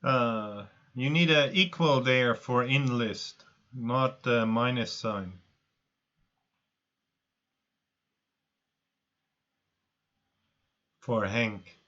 You need an equal there for in list, not the minus sign. For Hank.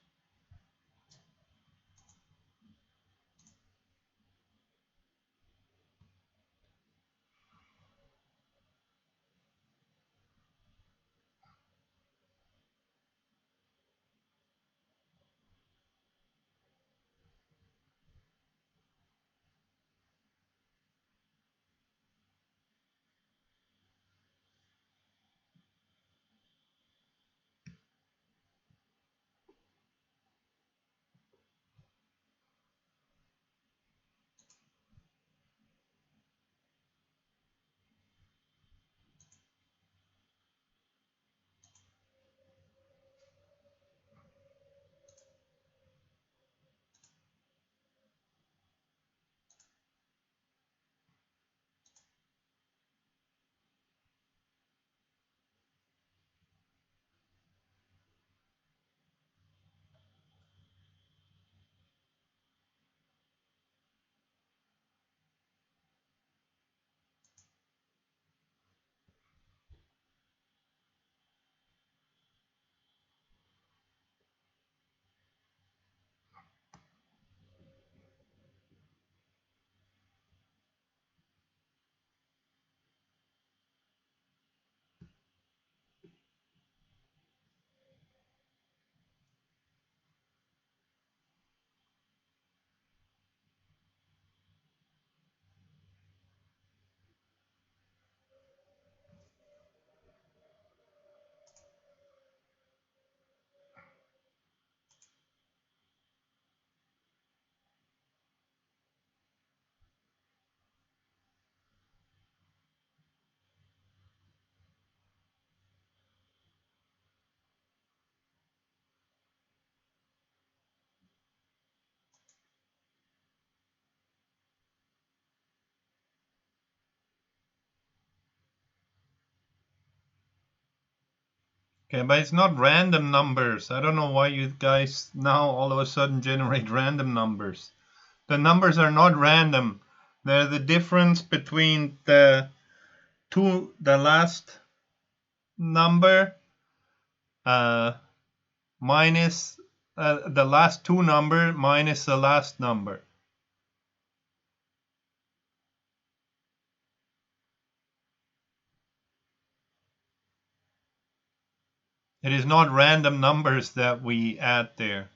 Okay, but it's not random numbers. I don't know why you guys now all of a sudden generate random numbers. The numbers are not random. They're the difference between the last number minus the last two number minus the last number. It is not random numbers that we add there.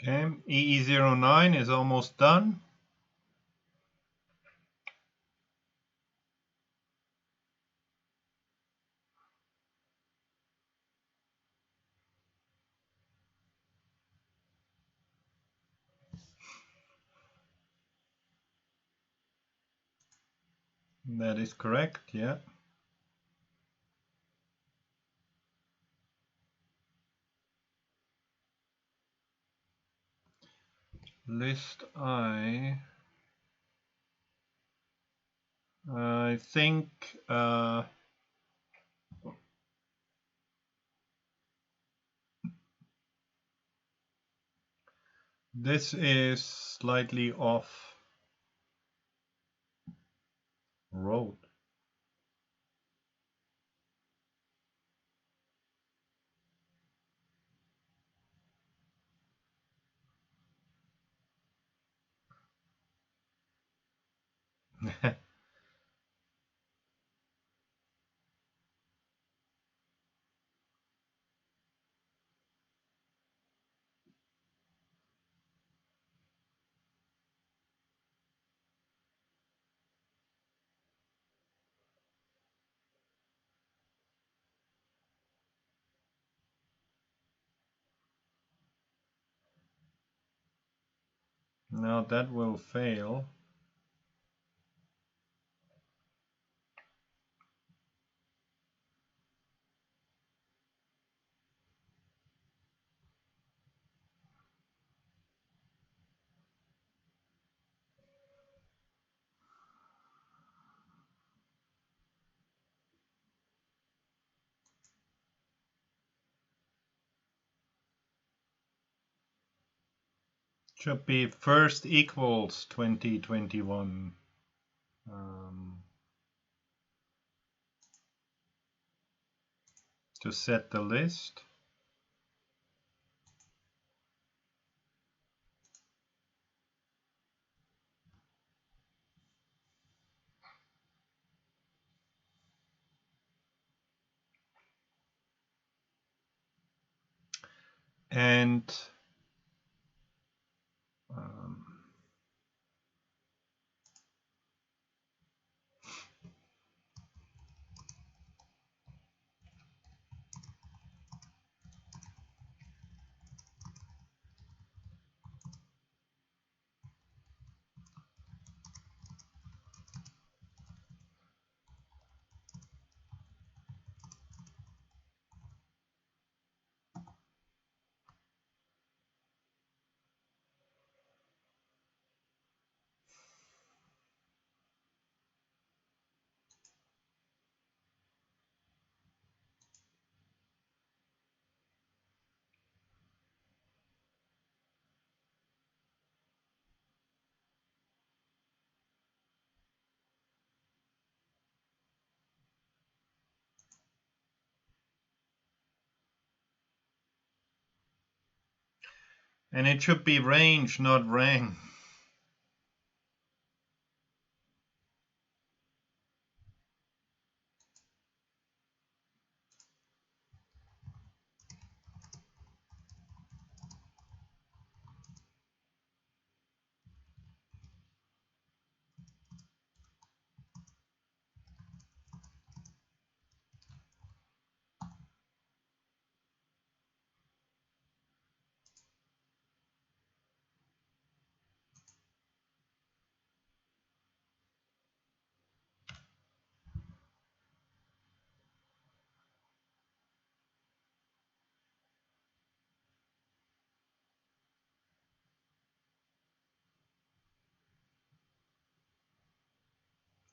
Okay, EE09 is almost done. That is correct, yeah. List I think this is slightly off road. Now that will fail. Should be first equals 2021. To set the list. And it should be range, not rank.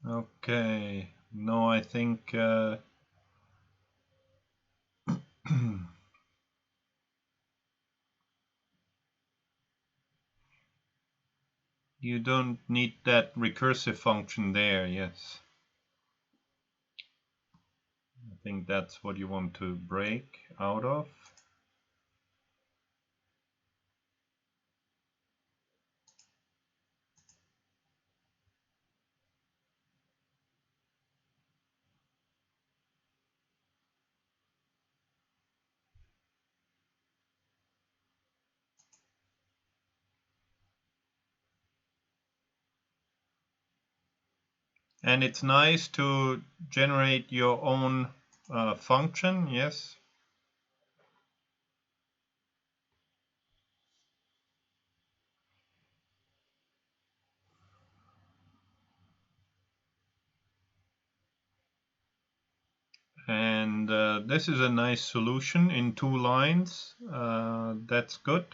Okay, no, I think you don't need that recursive function there, yes. I think that's what you want to break out of. And it's nice to generate your own function, yes. And this is a nice solution in 2 lines. That's good.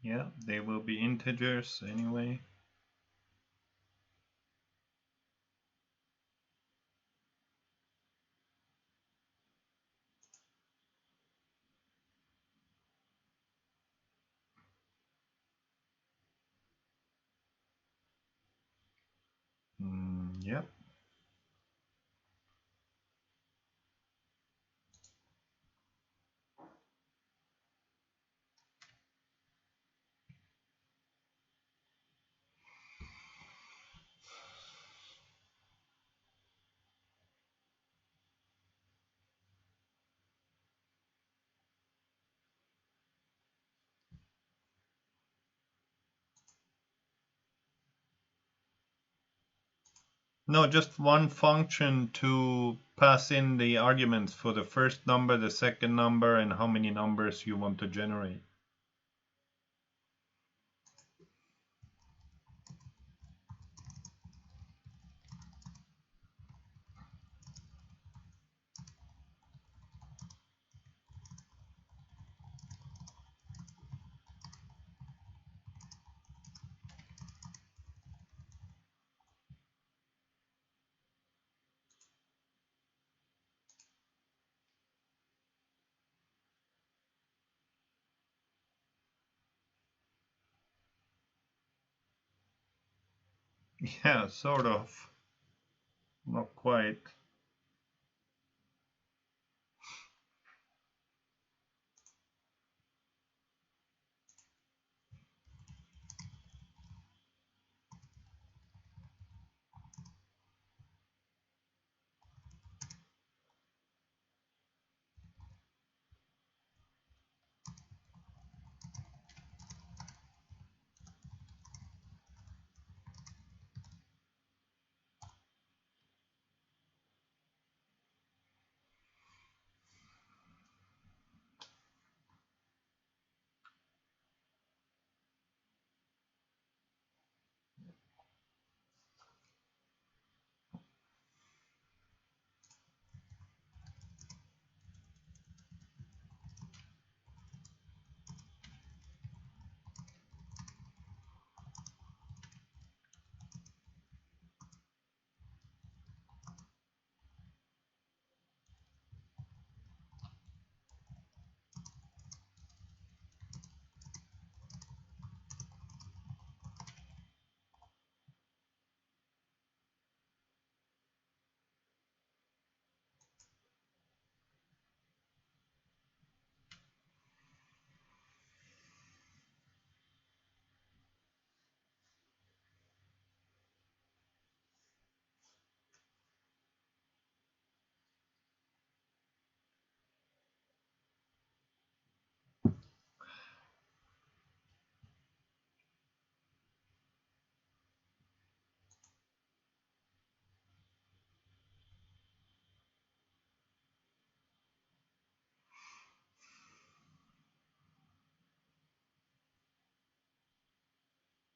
Yeah, they will be integers anyway. Yeah. No, just one function to pass in the arguments for the first number, the second number, and how many numbers you want to generate. Yeah, sort of. Not quite.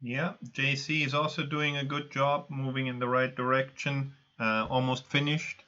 Yeah, JC is also doing a good job, moving in the right direction. Almost finished.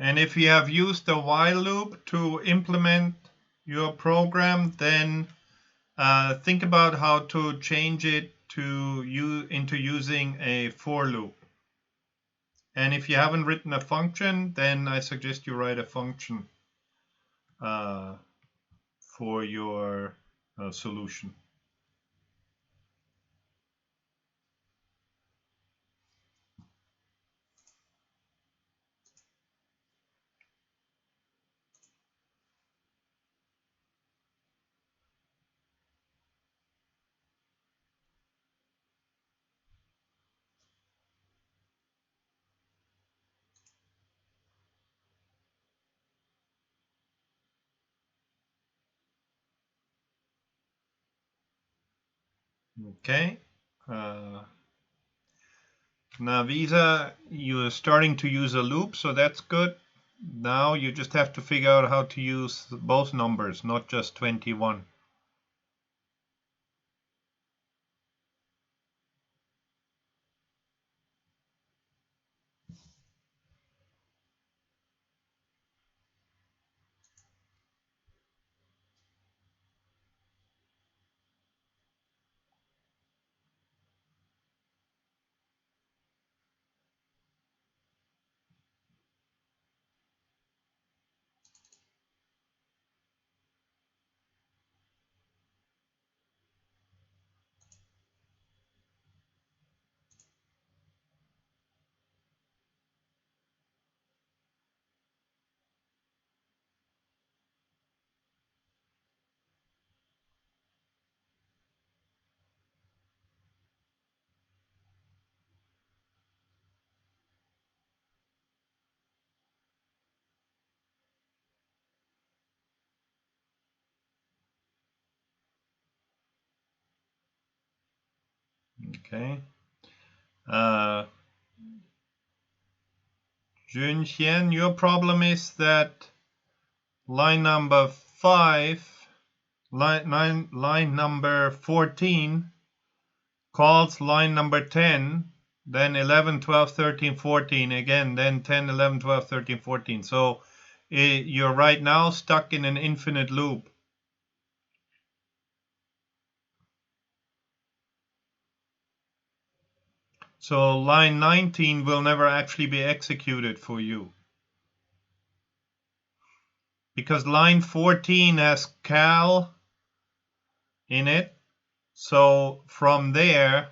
And if you have used the while loop to implement your program, then think about how to change it into using a for loop. And if you haven't written a function, then I suggest you write a function for your solution. Okay. Now, Visa, you're starting to use a loop, so that's good. Now you just have to figure out how to use both numbers, not just 21. Okay. Junxian, your problem is that line number 5, line number 14 calls line number 10, then 11, 12, 13, 14 again, then 10, 11, 12, 13, 14. So you're right now stuck in an infinite loop. So line 19 will never actually be executed for you, because line 14 has cal in it. So from there,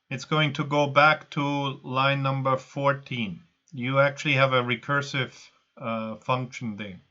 it's going to go back to line number 14. You actually have a recursive function there.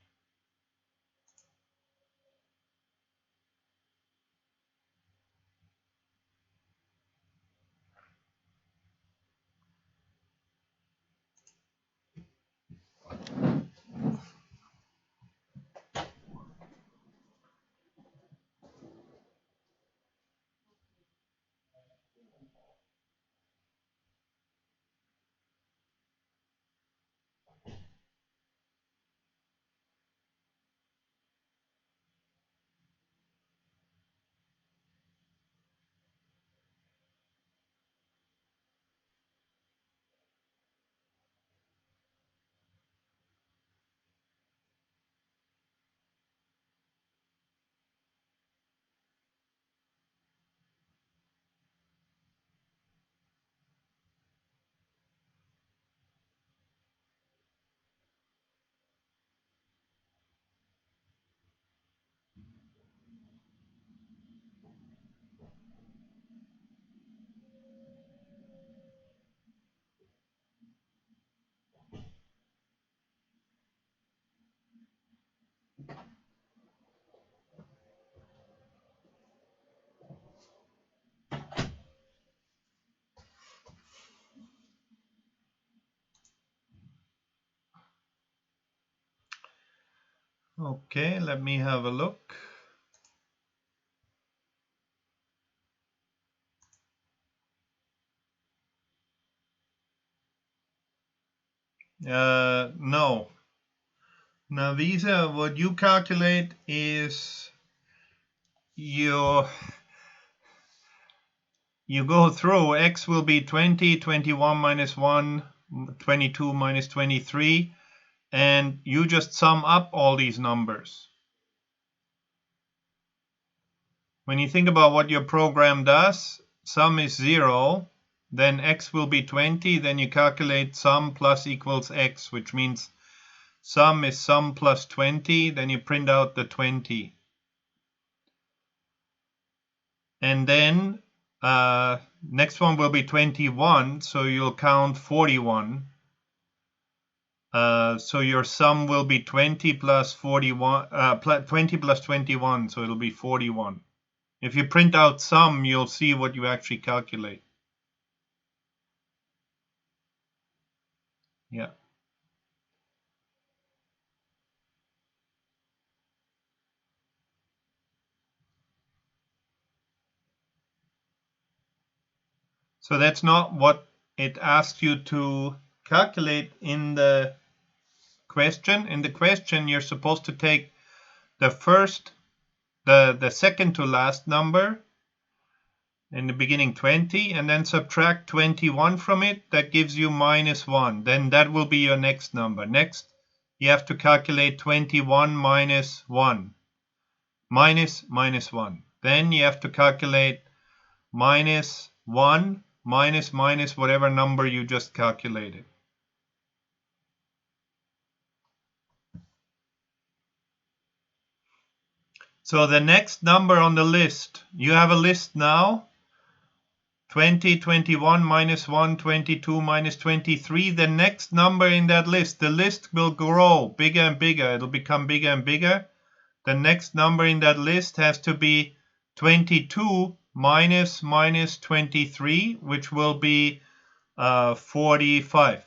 Okay, let me have a look. No. Now, Visa, what you calculate is you go through. X will be 20, 21 minus 1, 22 minus 23. and you just sum up all these numbers. When you think about what your program does, sum is 0, then x will be 20, then you calculate sum plus equals x, which means sum is sum plus 20, then you print out the 20. And then next one will be 21, so you'll count 41. So your sum will be 20 plus 41, 20 plus 21, so it'll be 41. If you print out sum, you'll see what you actually calculate. Yeah. So that's not what it asks you to calculate in the question. In the question, you're supposed to take the second to last number, in the beginning 20, and then subtract 21 from it. That gives you -1. Then that will be your next number. Next, you have to calculate 21 minus 1. Minus 1. Then you have to calculate -1 minus whatever number you just calculated. So the next number on the list, you have a list now, 20, 21, -1, 22, -23. The next number in that list, the list will grow bigger and bigger. It'll become bigger and bigger. The next number in that list has to be 22 minus 23, which will be 45.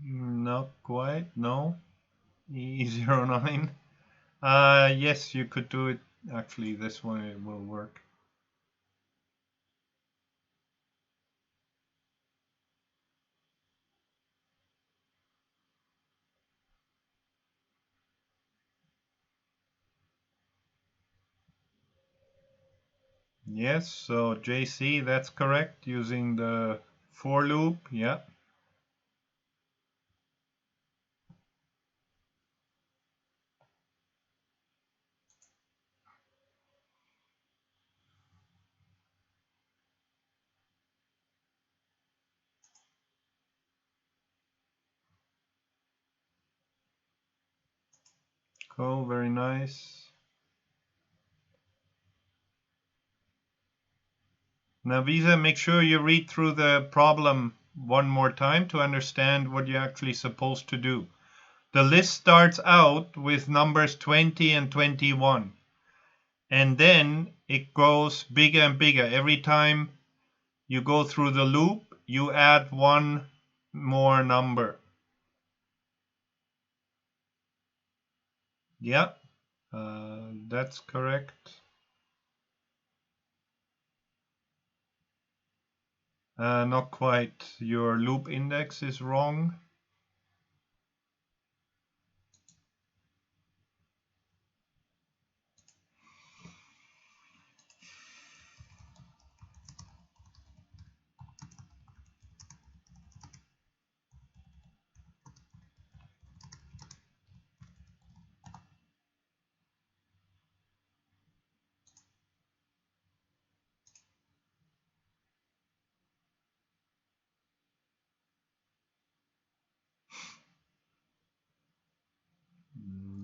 Not quite, no. E09. Yes, you could do it. Actually, this one it will work. Yes, so JC, that's correct, using the for loop, yeah. Cool, very nice. Now, Visa, make sure you read through the problem one more time to understand what you're actually supposed to do. The list starts out with numbers 20 and 21. And then it goes bigger and bigger. Every time you go through the loop, you add one more number. Yeah, that's correct. Not quite. Your loop index is wrong.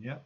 Yeah.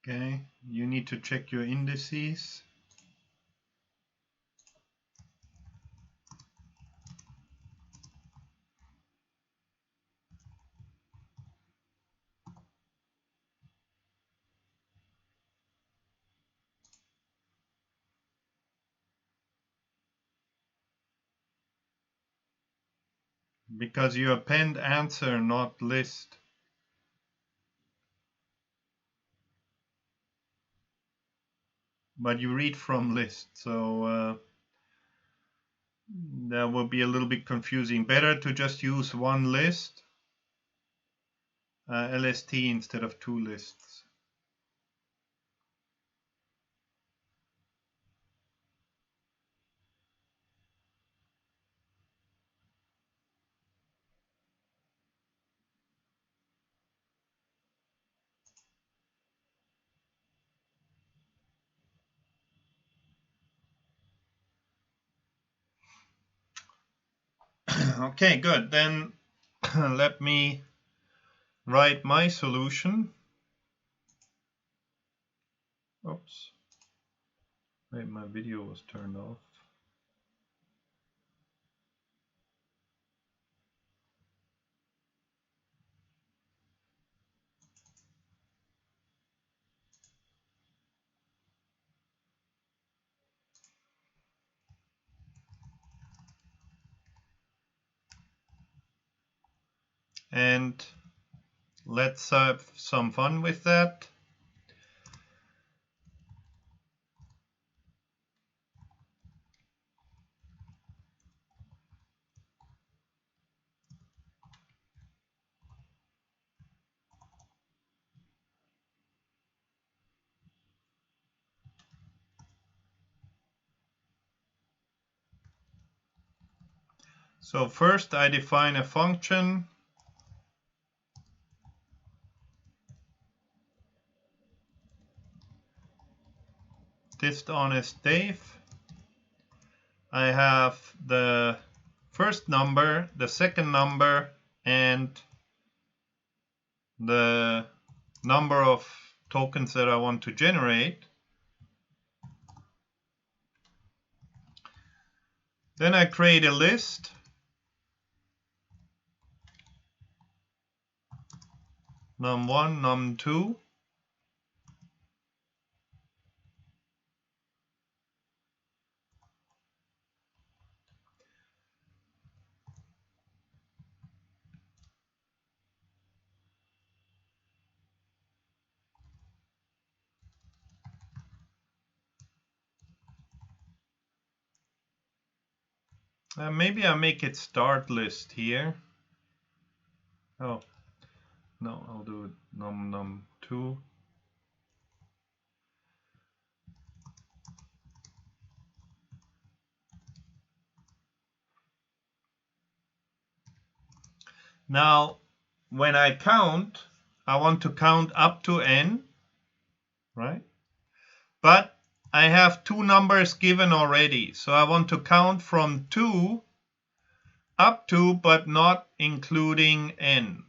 Okay, you need to check your indices. Because you append answer, not list. But you read from list, so that will be a little bit confusing. Better to just use one list, LST, instead of two lists. Okay, good. Then let me write my solution. Oops. Wait, my video was turned off. And let's have some fun with that. So first I define a function. Dishonest Dave. I have the first number, the second number, and the number of tokens that I want to generate. Then I create a list. num1, num2. Maybe I make it start list here. Oh, no, I'll do it num2. Now, when I count, I want to count up to n, right? But I have two numbers given already, so I want to count from 2 up to, but not including n,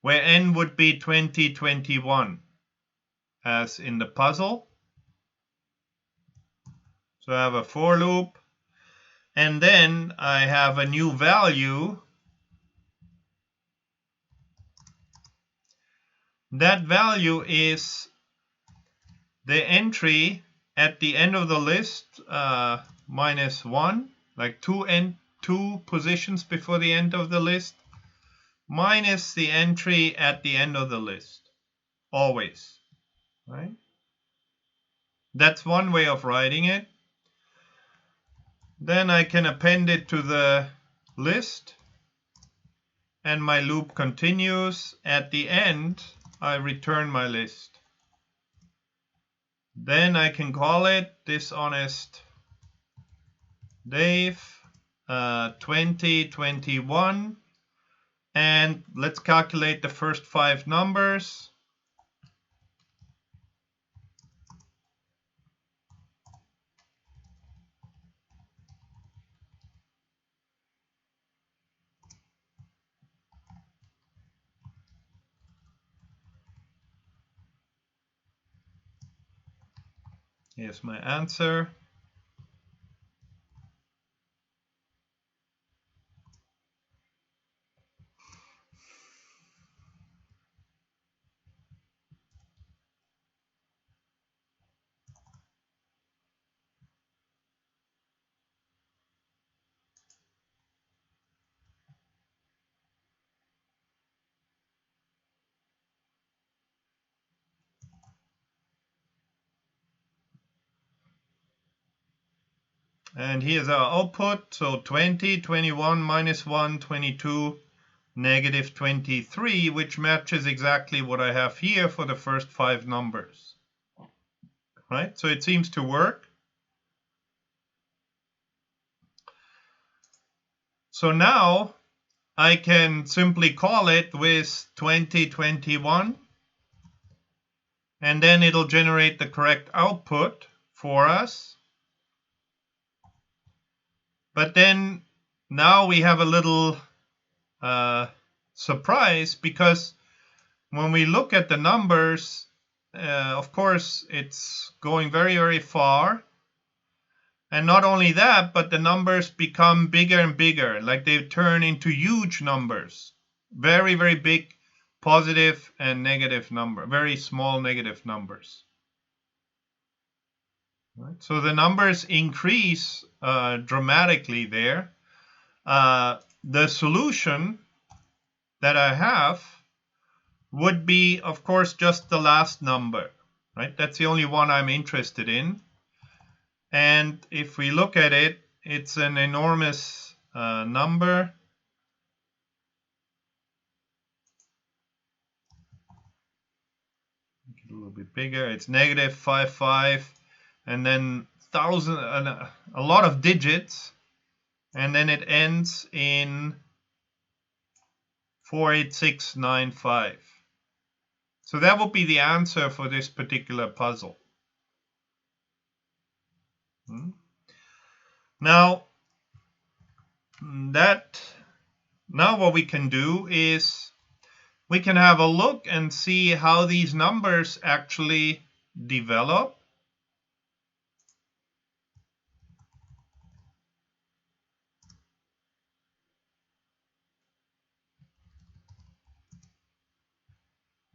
where n would be 2021, as in the puzzle. So I have a for loop, and then I have a new value. That value is the entry at the end of the list, -1, like two positions before the end of the list, minus the entry at the end of the list, always, right? That's one way of writing it. Then I can append it to the list, and my loop continues. At the end, I return my list. Then I can call it dishonest Dave 2021, and let's calculate the first 5 numbers. Here's my answer. And here's our output. So 20, 21, minus 1, 22, negative 23, which matches exactly what I have here for the first 5 numbers. Right? So it seems to work. So now I can simply call it with 2021, and then it'll generate the correct output for us. But then now we have a little surprise, because when we look at the numbers, of course, it's going very, very far. And not only that, but the numbers become bigger and bigger, like they turn into huge numbers. Very, very big positive and negative number, very small negative numbers. Right? So the numbers increase dramatically there. The solution that I have would be, of course, just the last number. Right? That's the only one I'm interested in. And if we look at it, it's an enormous number. Make it a little bit bigger. It's negative 55, and then a lot of digits, and then it ends in 48695. So that would be the answer for this particular puzzle. Now what we can do is we can have a look and see how these numbers actually develop.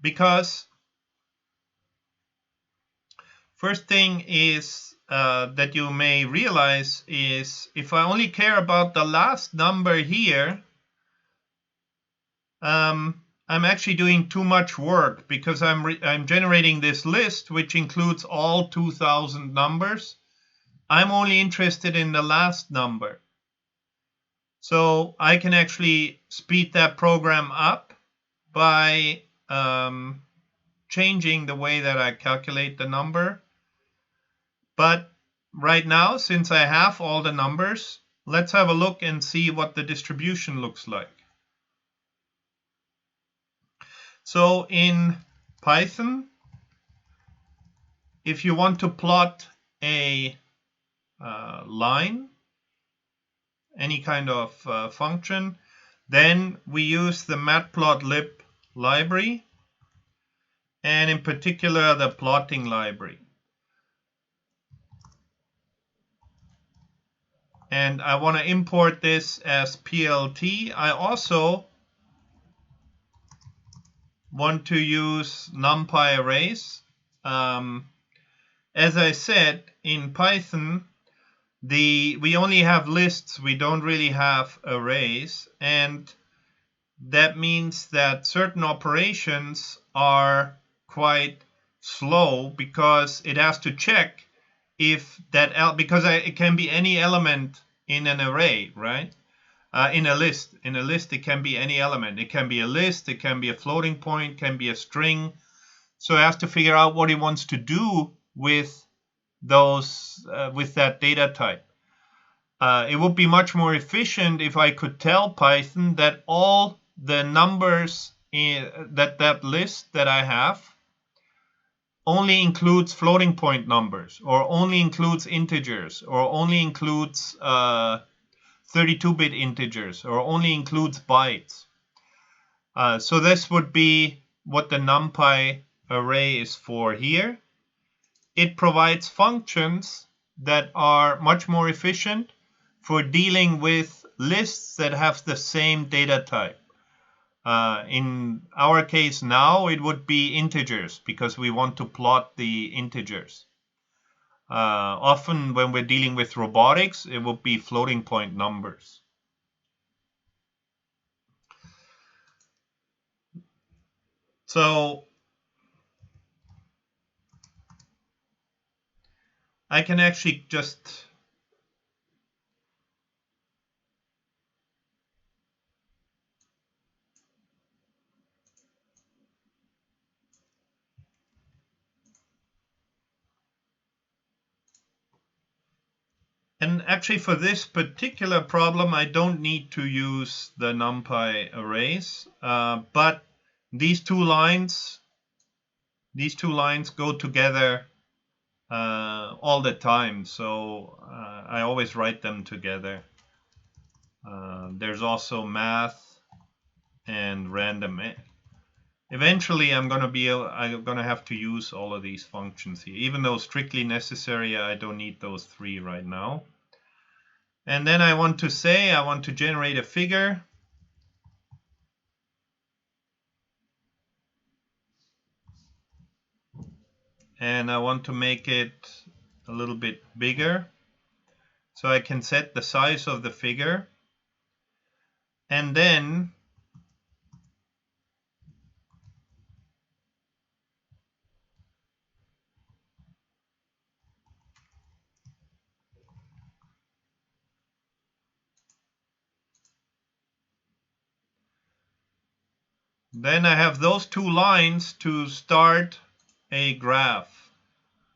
Because first thing is that you may realize is, if I only care about the last number here, I'm actually doing too much work, because I'm generating this list which includes all 2000 numbers. I'm only interested in the last number. So I can actually speed that program up by changing the way that I calculate the number. But right now, since I have all the numbers, let's have a look and see what the distribution looks like. So in Python, if you want to plot a line, any kind of function, then we use the matplotlib library, and in particular the plotting library. And I want to import this as PLT. I also want to use NumPy arrays. As I said, in Python, we only have lists, we don't really have arrays, and that means that certain operations are quite slow, because it has to check if that because it can be any element in an array, right? In a list it can be any element. It can be a list, it can be a floating point, it can be a string. So it has to figure out what it wants to do with those with that data type. It would be much more efficient if I could tell Python that all the numbers in that list that I have only includes floating point numbers, or only includes integers, or only includes 32-bit integers, or only includes bytes. So this would be what the NumPy array is for here. it provides functions that are much more efficient for dealing with lists that have the same data type. In our case now, it would be integers because we want to plot the integers. Often when we're dealing with robotics, it would be floating point numbers. So I can actually just and actually for this particular problem, I don't need to use the NumPy arrays, but these two lines go together all the time, so I always write them together. There's also math and random. Eventually, I'm gonna have to use all of these functions here, even though strictly necessary. I don't need those three right now. And then I want to generate a figure. And I want to make it a little bit bigger. So I can set the size of the figure. And then I have those two lines to start a graph,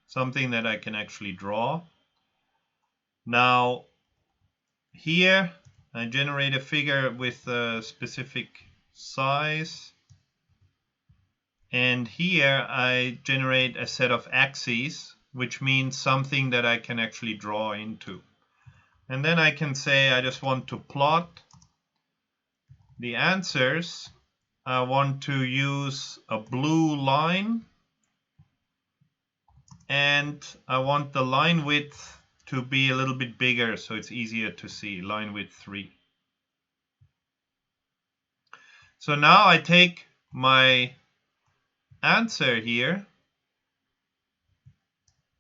something that I can actually draw. Now, here I generate a figure with a specific size. And here I generate a set of axes, which means something that I can actually draw into. And then I can say I just want to plot the answers. I want to use a blue line. And I want the line width to be a little bit bigger so it's easier to see, line width 3. So now I take my answer here,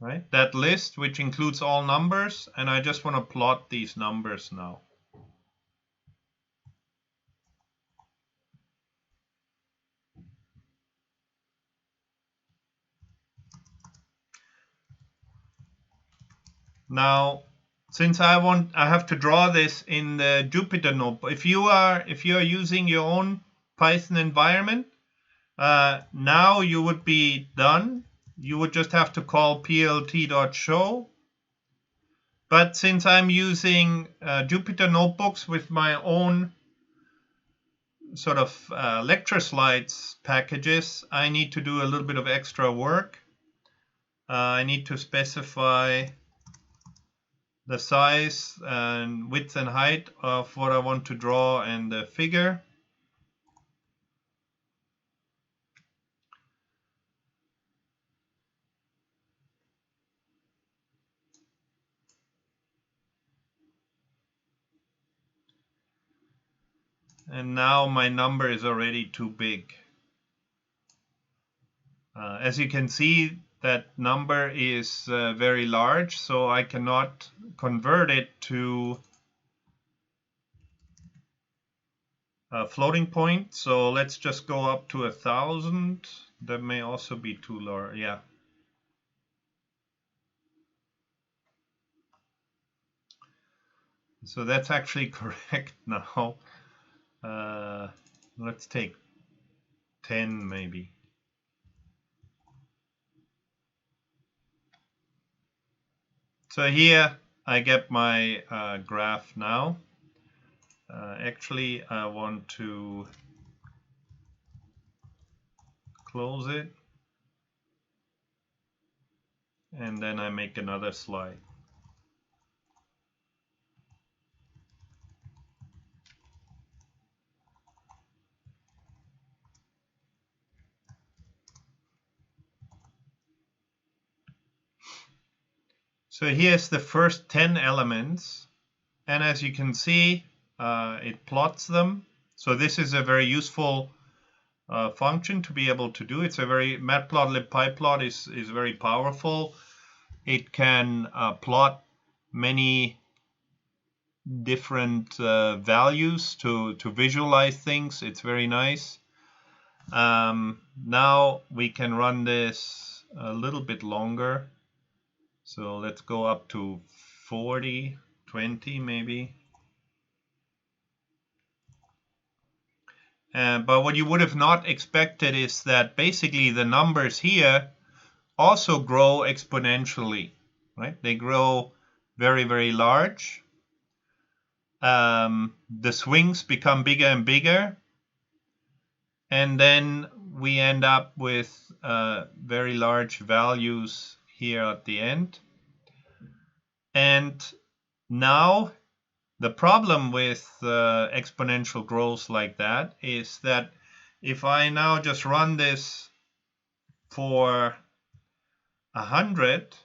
right? That list, which includes all numbers, and I just want to plot these numbers now. Now, since I have to draw this in the Jupyter notebook. If you are using your own Python environment, now you would be done. You would just have to call plt.show. But since I'm using Jupyter notebooks with my own sort of lecture slides packages, I need to do a little bit of extra work. I need to specify the size and width and height of what I want to draw and the figure. And now my number is already too big. As you can see, that number is very large, so I cannot convert it to a floating point. So let's just go up to 1,000. That may also be too large. Yeah. So that's actually correct now. Let's take 10 maybe. So here I get my graph now. Actually, I want to close it. And then I make another slide. So here's the first 10 elements. And as you can see, it plots them. So this is a very useful function to be able to do. It's a very matplotlib pyplot is very powerful. It can plot many different values to visualize things. It's very nice. Now we can run this a little bit longer. So let's go up to 40, 20 maybe. But what you would have not expected is that basically the numbers here also grow exponentially, right? They grow very, very large. The swings become bigger and bigger. And then we end up with very large values here at the end. And now the problem with exponential growth like that is that if I now just run this for 100,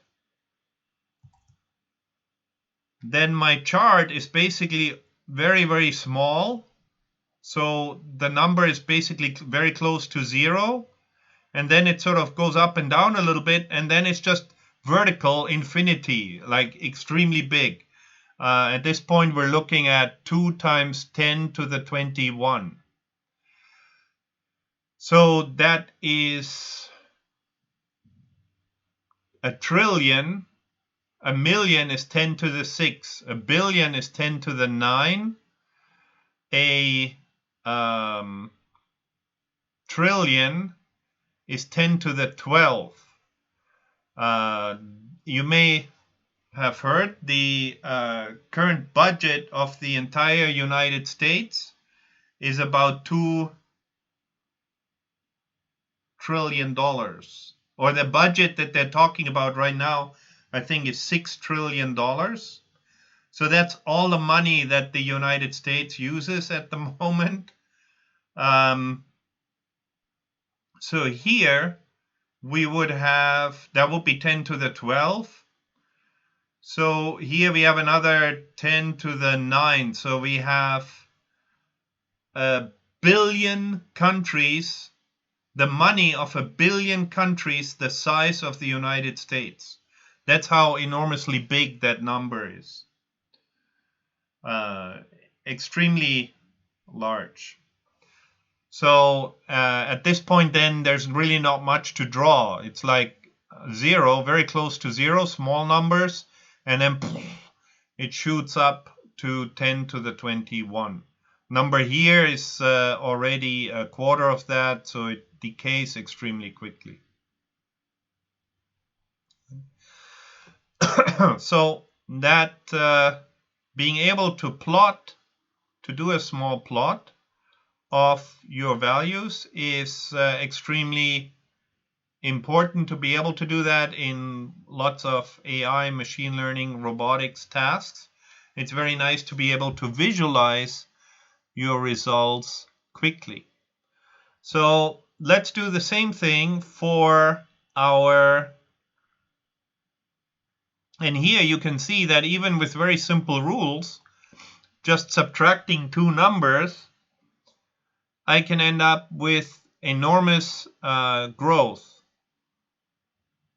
then my chart is basically very, very small. So the number is basically very close to 0. And then it sort of goes up and down a little bit. And then it's just vertical infinity, like extremely big. At this point, we're looking at 2 times 10 to the 21. So that is a trillion. A million is 10 to the 6. A billion is 10 to the 9. A trillion is 10 to the 12. You may have heard the current budget of the entire United States is about $2 trillion. Or the budget that they're talking about right now, I think, is $6 trillion. So that's all the money that the United States uses at the moment. So here we would have, that would be 10 to the 12. So here we have another 10 to the 9. So we have a billion countries, the money of a billion countries the size of the United States. That's how enormously big that number is. Extremely large. So at this point then there's really not much to draw. It's like 0, very close to 0, small numbers, and then it shoots up to 10 to the 21. Number here is already a quarter of that, so it decays extremely quickly. So that being able to plot, to do a small plot of your values is extremely important to be able to do that in lots of AI, machine learning, robotics tasks. It's very nice to be able to visualize your results quickly. So let's do the same thing for our, and here you can see that even with very simple rules, just subtracting two numbers, I can end up with enormous growth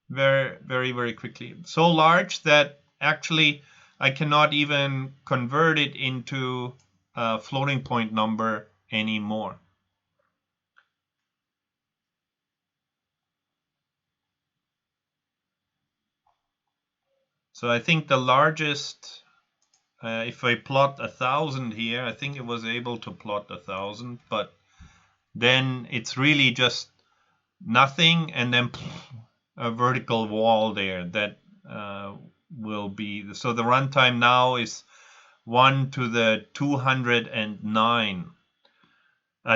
very, very, very quickly. So large that actually I cannot even convert it into a floating point number anymore. So I think the largest, if I plot 1,000 here, I think it was able to plot 1,000, but then it's really just nothing, and then a vertical wall there that will be, so the runtime now is 1 to the 209.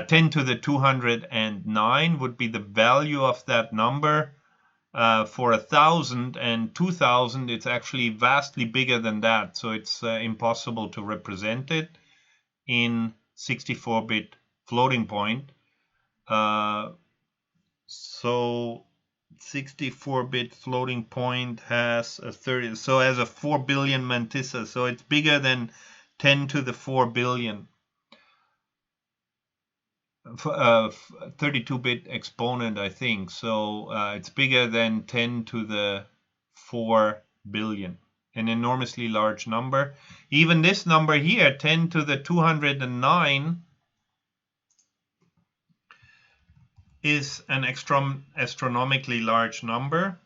10 to the 209 would be the value of that number. For 1,000 and 2,000, it's actually vastly bigger than that. So it's impossible to represent it in 64-bit floating point. So 64-bit floating point has a 30, so has a 4 billion mantissa, so it's bigger than 10 to the 4 billion. 32-bit exponent, I think, so it's bigger than 10 to the 4 billion, an enormously large number. Even this number here, 10 to the 209, is an astronomically large number.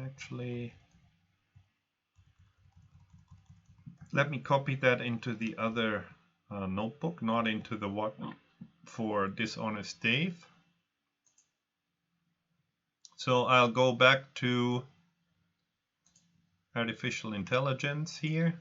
Actually, let me copy that into the other notebook, not into the one for Dishonest Dave. So I'll go back to artificial intelligence here.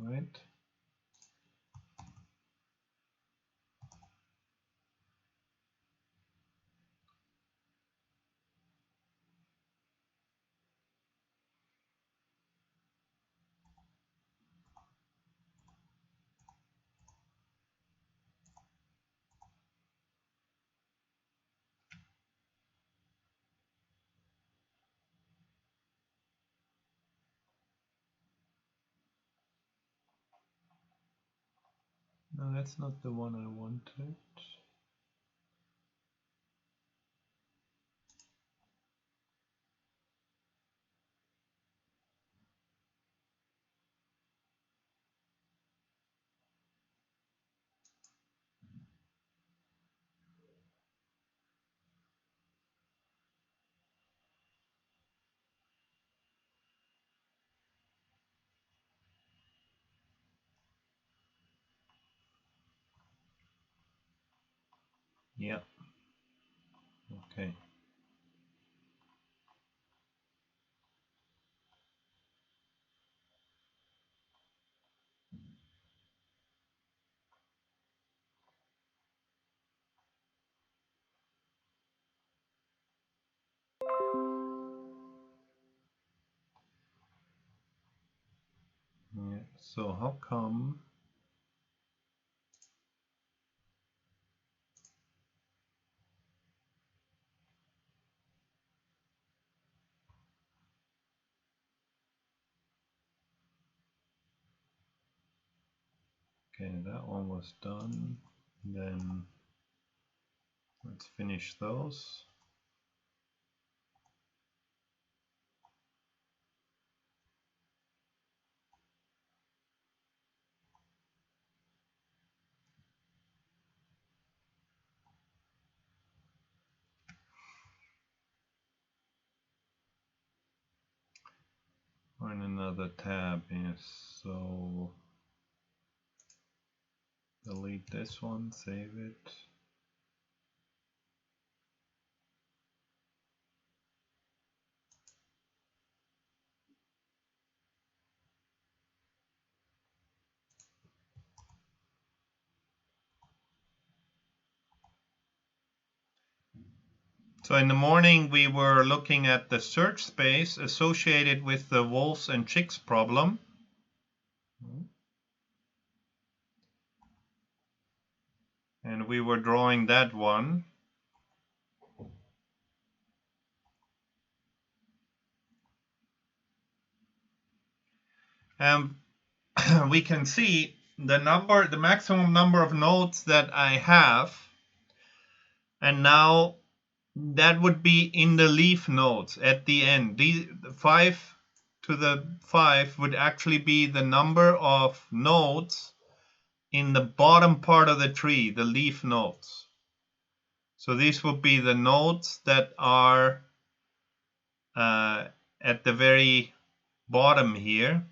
Right. No, that's not the one I wanted. Yeah. Okay. Yeah. So how come? Okay, that one was done. Then let's finish those. On another tab, yes. So delete this one, save it. So in the morning, we were looking at the search space associated with the wolves and chicks problem. And we were drawing that one. And we can see the maximum number of nodes that I have, and now that would be in the leaf nodes at the end. These 5 to the 5 would actually be the number of nodes in the bottom part of the tree, the leaf nodes. So these would be the nodes that are at the very bottom here,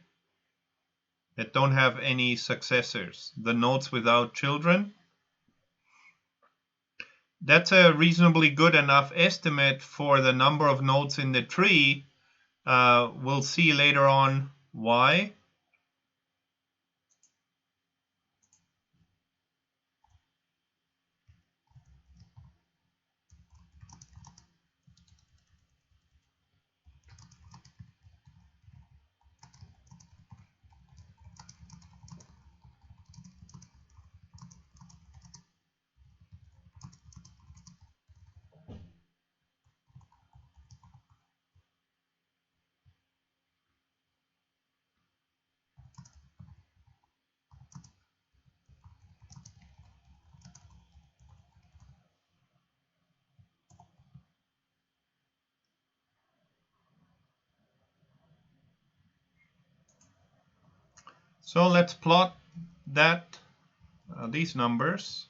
that don't have any successors, the nodes without children. That's a reasonably good enough estimate for the number of nodes in the tree. We'll see later on why. So let's plot that these numbers.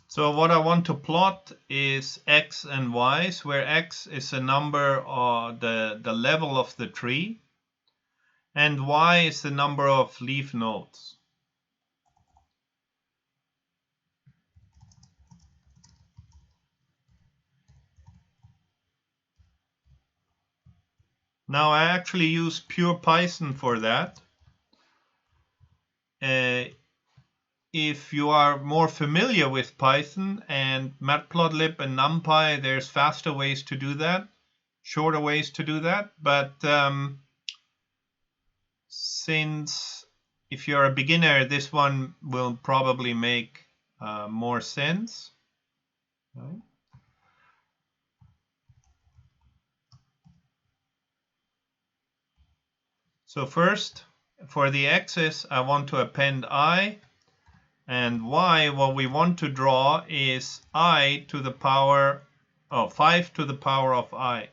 So what I want to plot is x and y's, where x is a number of the level of the tree, and y is the number of leaf nodes. Now I actually use pure Python for that. If you are more familiar with Python and Matplotlib and NumPy, there's faster ways to do that, shorter ways to do that. But since if you're a beginner, this one will probably make more sense. Right? So first, for the x's, I want to append I, and y, what we want to draw is I to the power of 5 to the power of I.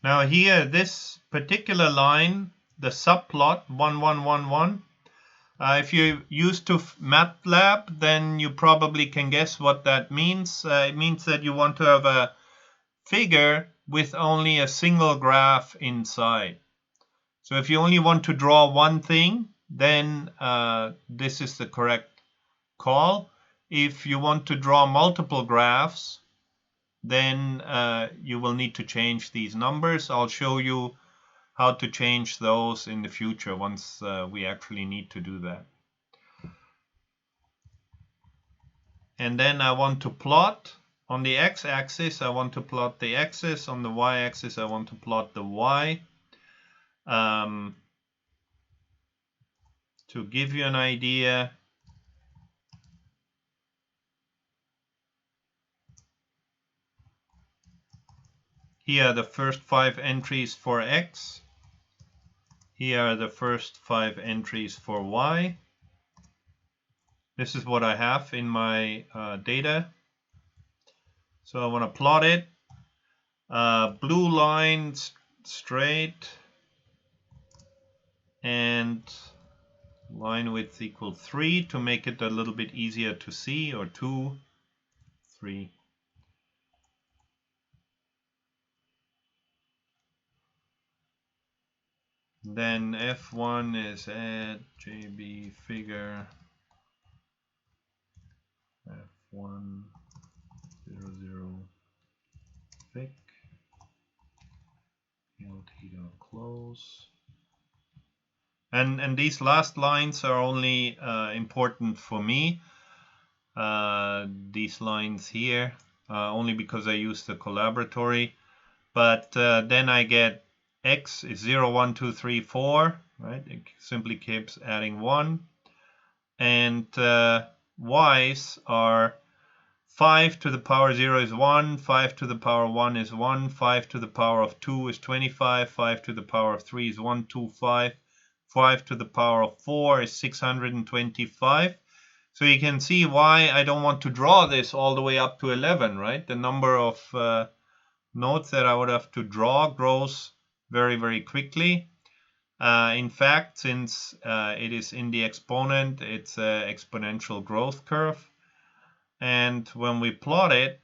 Now here, this particular line, the subplot 1, 1, 1, 1, if you're used to MATLAB, then you probably can guess what that means. It means that you want to have a figure with only a single graph inside. So if you only want to draw one thing, then this is the correct call. If you want to draw multiple graphs, then you will need to change these numbers. I'll show you how to change those in the future once we actually need to do that. And then I want to plot on the x-axis, I want to plot the x's. On the y-axis, I want to plot the y. To give you an idea, here are the first 5 entries for x. Here are the first 5 entries for y. This is what I have in my data. So I want to plot it. Blue line straight and line width equal 3 to make it a little bit easier to see, or 2, 3. Then F1 is add JB figure F1 00 thick close. And these last lines are only important for me. These lines here, only because I use the collaboratory. But then I get x is 0, 1, 2, 3, 4, right? It simply keeps adding 1. And y's are 5 to the power 0 is 1, 5 to the power 1 is 1, 5 to the power of 2 is 25, 5 to the power of 3 is 125, 5 to the power of 4 is 625. So you can see why I don't want to draw this all the way up to 11, right? The number of nodes that I would have to draw grows very, very quickly. In fact, since it is in the exponent, it's an exponential growth curve. And when we plot it,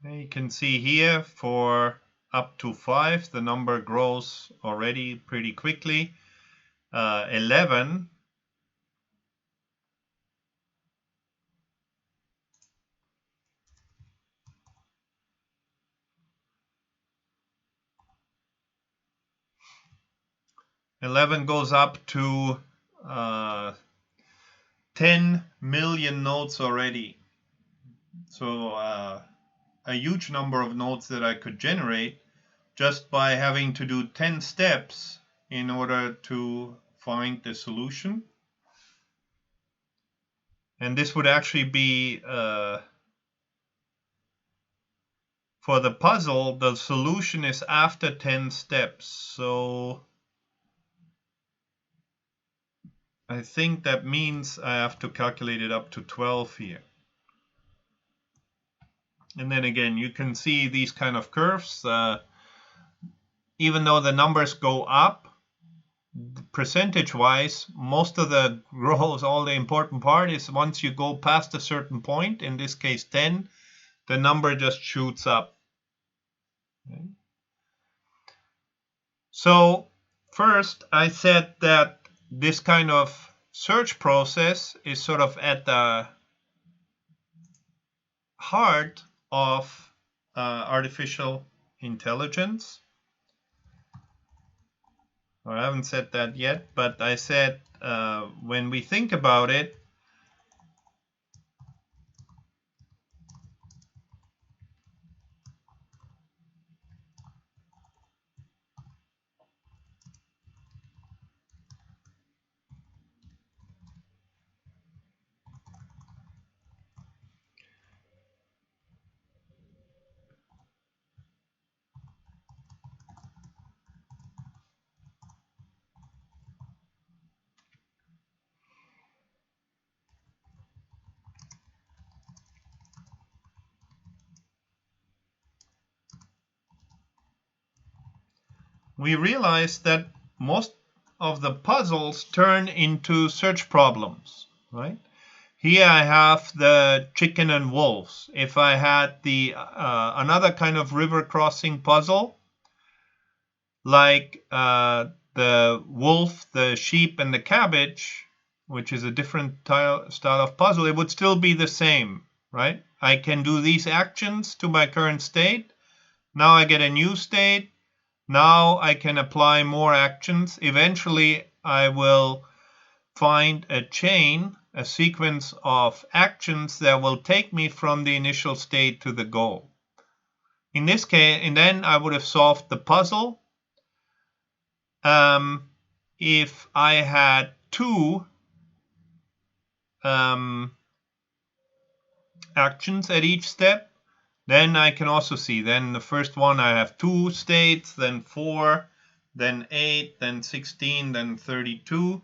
you can see here for up to 5, the number grows already pretty quickly. 11 goes up to 10 million nodes already. So a huge number of nodes that I could generate just by having to do 10 steps in order to find the solution. And this would actually be, for the puzzle, the solution is after 10 steps. So I think that means I have to calculate it up to 12 here. And then again, you can see these kind of curves. Even though the numbers go up, percentage-wise, most of the growth, all the important part is once you go past a certain point, in this case 10, the number just shoots up. Okay. So first, I said that this kind of search process is sort of at the heart of artificial intelligence. I haven't said that yet, but I said when we think about it, we realize that most of the puzzles turn into search problems, right? Here I have the chicken and wolves. If I had the another kind of river crossing puzzle, like the wolf, the sheep, and the cabbage, which is a different style of puzzle, it would still be the same, right? I can do these actions to my current state. Now I get a new state. Now I can apply more actions. Eventually, I will find a chain, a sequence of actions that will take me from the initial state to the goal. In this case, and then I would have solved the puzzle. If I had two actions at each step, then I can also see, then the first one I have 2 states, then 4, then 8, then 16, then 32.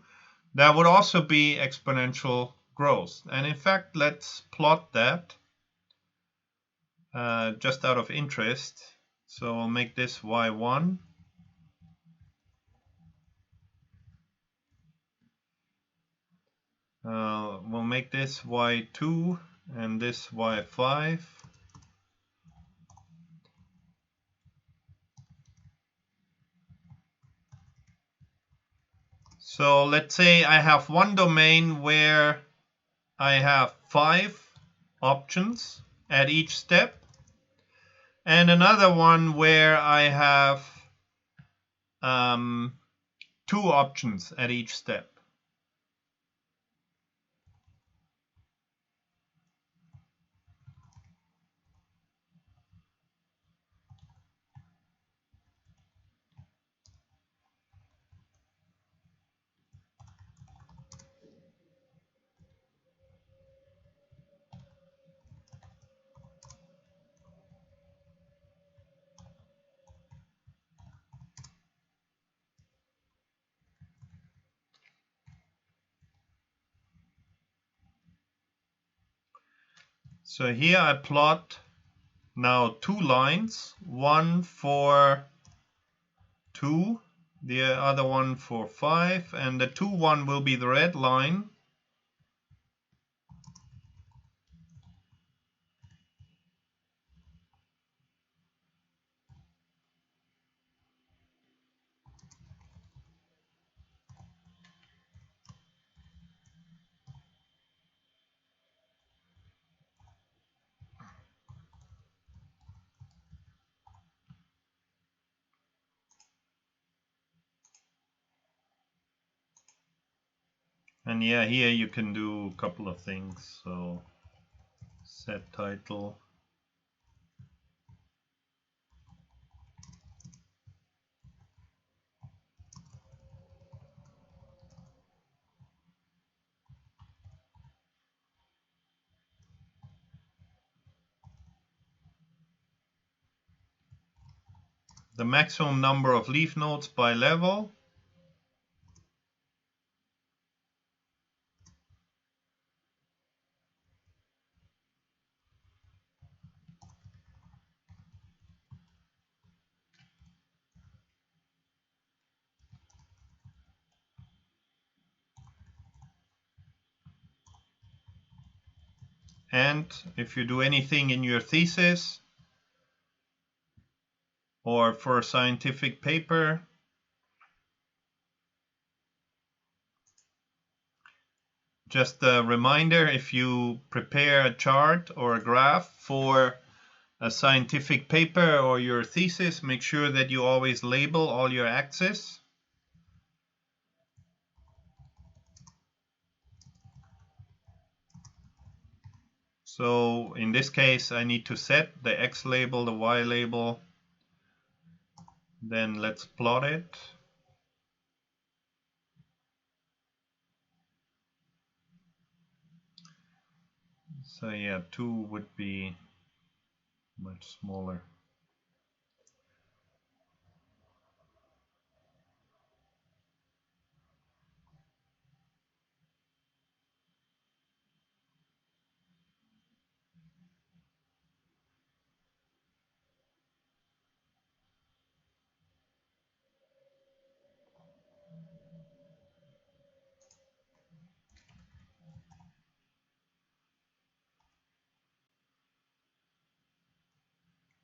That would also be exponential growth. And in fact, let's plot that just out of interest. So I'll make this y1. We'll make this y2 and this y5. So let's say I have one domain where I have 5 options at each step, and another one where I have 2 options at each step. So here I plot now 2 lines, one for 2, the other one for 5, and the 2 one will be the red line. And yeah, here you can do a couple of things. So set title. The maximum number of leaf nodes by level. And if you do anything in your thesis or for a scientific paper, just a reminder, if you prepare a chart or a graph for a scientific paper or your thesis, make sure that you always label all your axes. So in this case, I need to set the X label, the Y label. Then let's plot it. So yeah, 2 would be much smaller.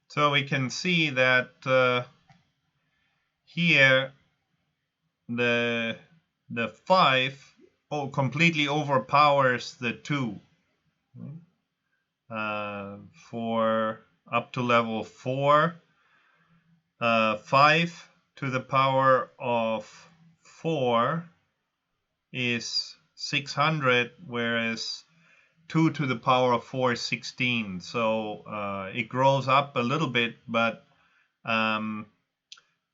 So we can see that here the 5 completely overpowers the 2 for up to level 4. 5 to the power of 4 is 600, whereas 2 to the power of 4 is 16. So it grows up a little bit, but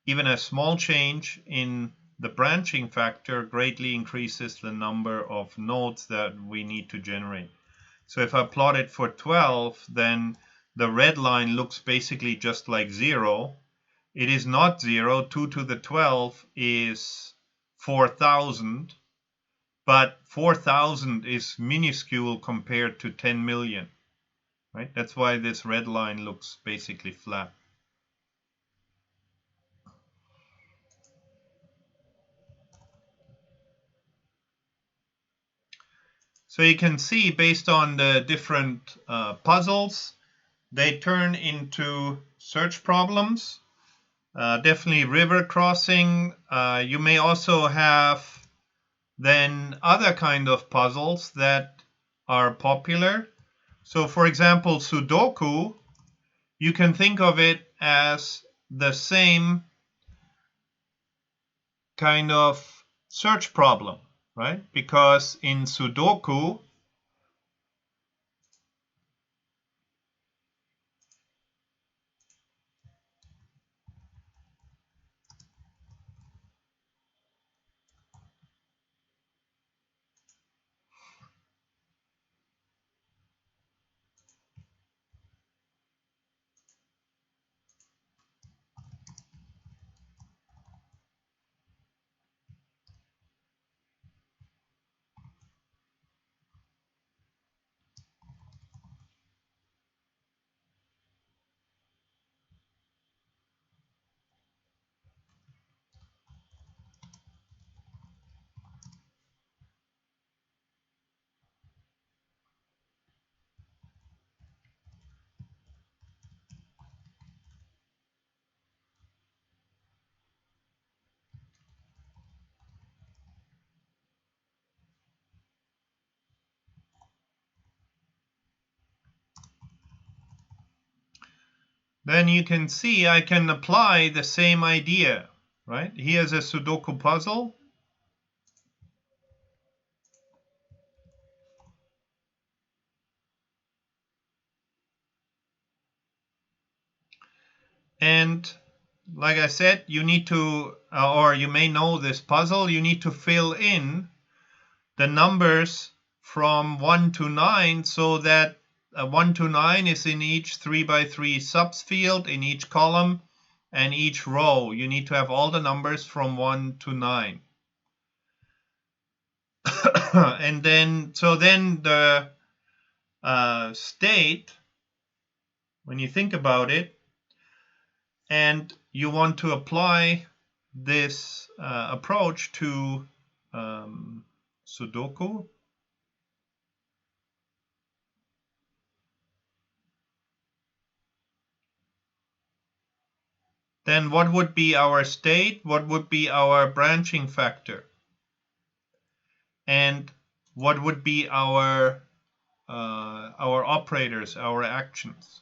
even a small change in the branching factor greatly increases the number of nodes that we need to generate. So if I plot it for 12, then the red line looks basically just like 0. It is not 0. 2 to the 12 is 4,000. But 4,000 is minuscule compared to 10 million. Right? That's why this red line looks basically flat. So you can see, based on the different puzzles, they turn into search problems. Definitely river crossing. You may also have then other kind of puzzles that are popular. So for example, Sudoku, you can think of it as the same kind of search problem, right? Because in Sudoku, then you can see I can apply the same idea, right? Here's a Sudoku puzzle. And like I said, you need to, or you may know this puzzle, you need to fill in the numbers from 1 to 9 so that 1 to 9 is in each 3 by 3 subs field, in each column, and each row. You need to have all the numbers from 1 to 9. And then, so then the state, when you think about it, and you want to apply this approach to Sudoku, then what would be our state? What would be our branching factor? And what would be our operators, our actions?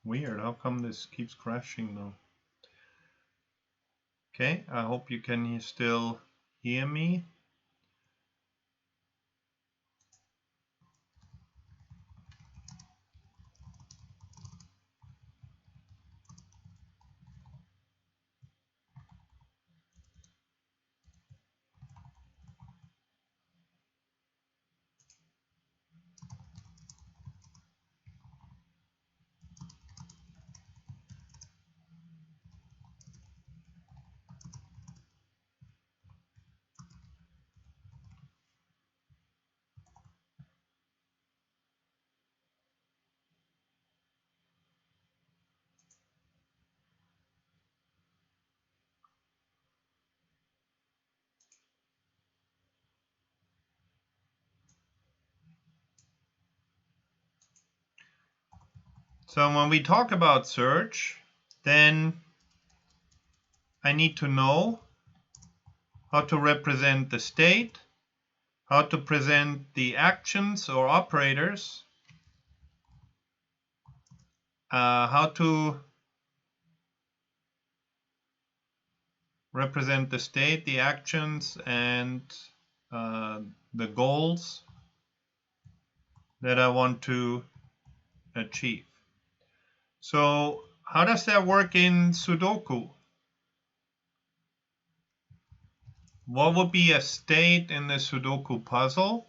Weird, how come this keeps crashing though? Okay, I hope you can still hear me. So when we talk about search, then I need to know how to represent the state, how to present the actions or operators, how to represent the state, the actions, and the goals that I want to achieve. So how does that work in Sudoku? What would be a state in the Sudoku puzzle?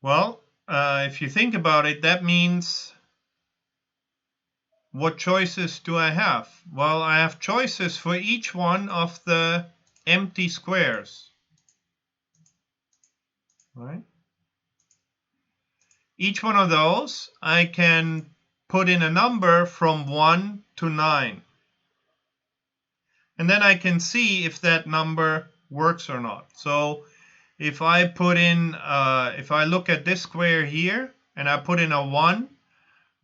Well, if you think about it, that means what choices do I have? Well, I have choices for each one of the empty squares, right? Each one of those, I can put in a number from 1 to 9. And then I can see if that number works or not. So if I put in, if I look at this square here and I put in a 1,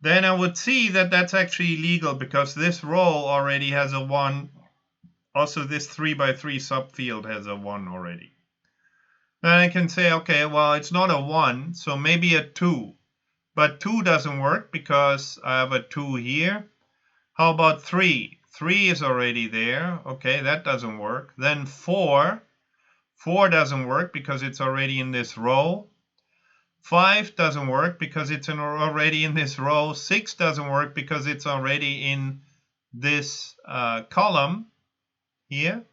then I would see that that's actually legal because this row already has a 1. Also, this 3 by 3 subfield has a 1 already. Then I can say, okay, well, it's not a 1, so maybe a 2. But 2 doesn't work because I have a 2 here. How about 3? 3 is already there. Okay, that doesn't work. Then 4. 4 doesn't work because it's already in this row. 5 doesn't work because it's already in this row. 6 doesn't work because it's already in this column here.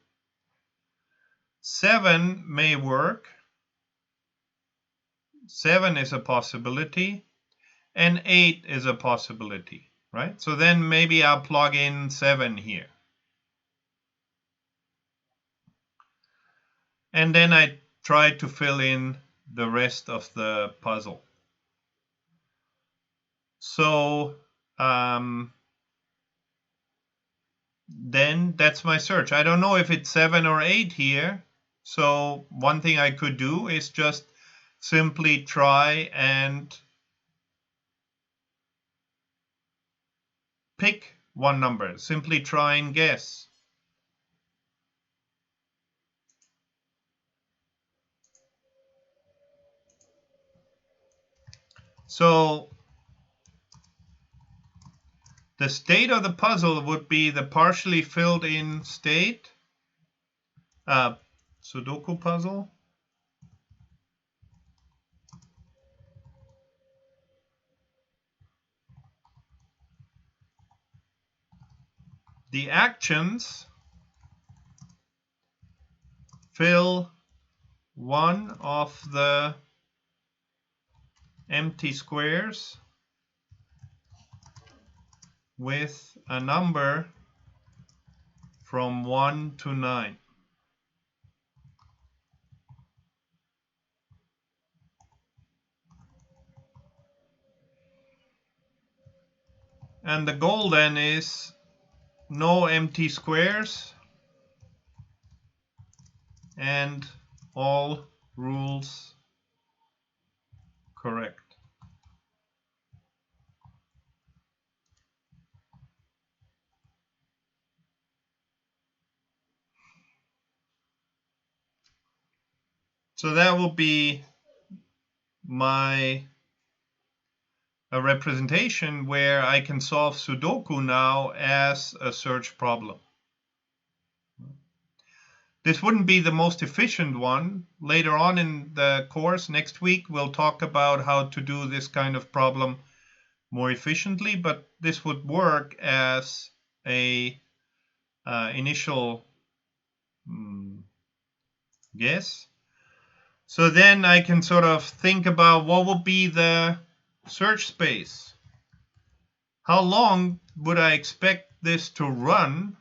7 may work. 7 is a possibility. And 8 is a possibility, right? So then maybe I'll plug in 7 here. And then I try to fill in the rest of the puzzle. So then that's my search. I don't know if it's 7 or 8 here. So one thing I could do is just simply try and pick one number. Simply try and guess. So the state of the puzzle would be the partially filled in state. Sudoku puzzle. The actions fill one of the empty squares with a number from 1 to 9. And the goal then is no empty squares and all rules correct. So that will be a representation where I can solve Sudoku now as a search problem. This wouldn't be the most efficient one. Later on in the course, next week, we'll talk about how to do this kind of problem more efficiently, but this would work as a initial guess. So then I can sort of think about what would be the search space. How long would I expect this to run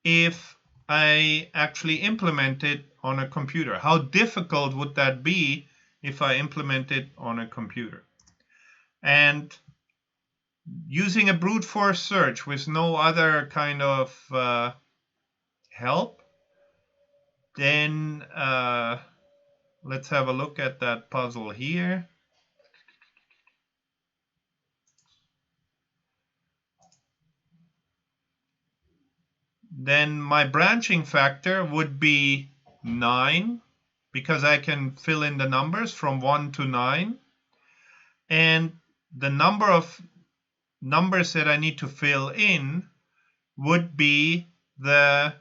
if I actually implement it on a computer? How difficult would that be if I implement it on a computer? And using a brute force search with no other kind of help, then let's have a look at that puzzle here. Then my branching factor would be 9, because I can fill in the numbers from 1 to 9. And the number of numbers that I need to fill in would be the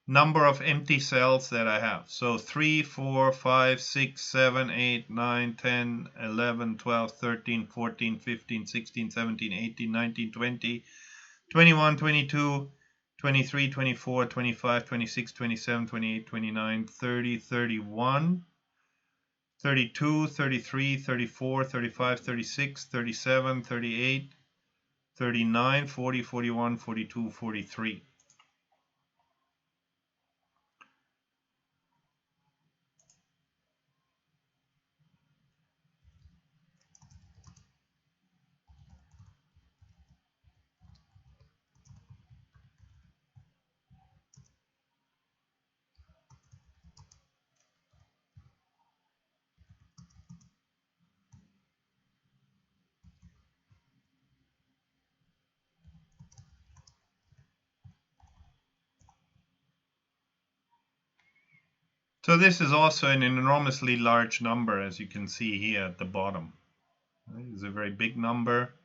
number of empty cells that I have. So 3, 4, 5, 6, 7, 8, 9, 10, 11, 12, 13, 14, 15, 16, 17, 18, 19, 20, 21, 22, 23, 24, 25, 26, 27, 28, 29, 30, 31, 32, 33, 34, 35, 36, 37, 38, 39, 40, 41, 42, 43. So this is also an enormously large number, as you can see here at the bottom. It's a very big number.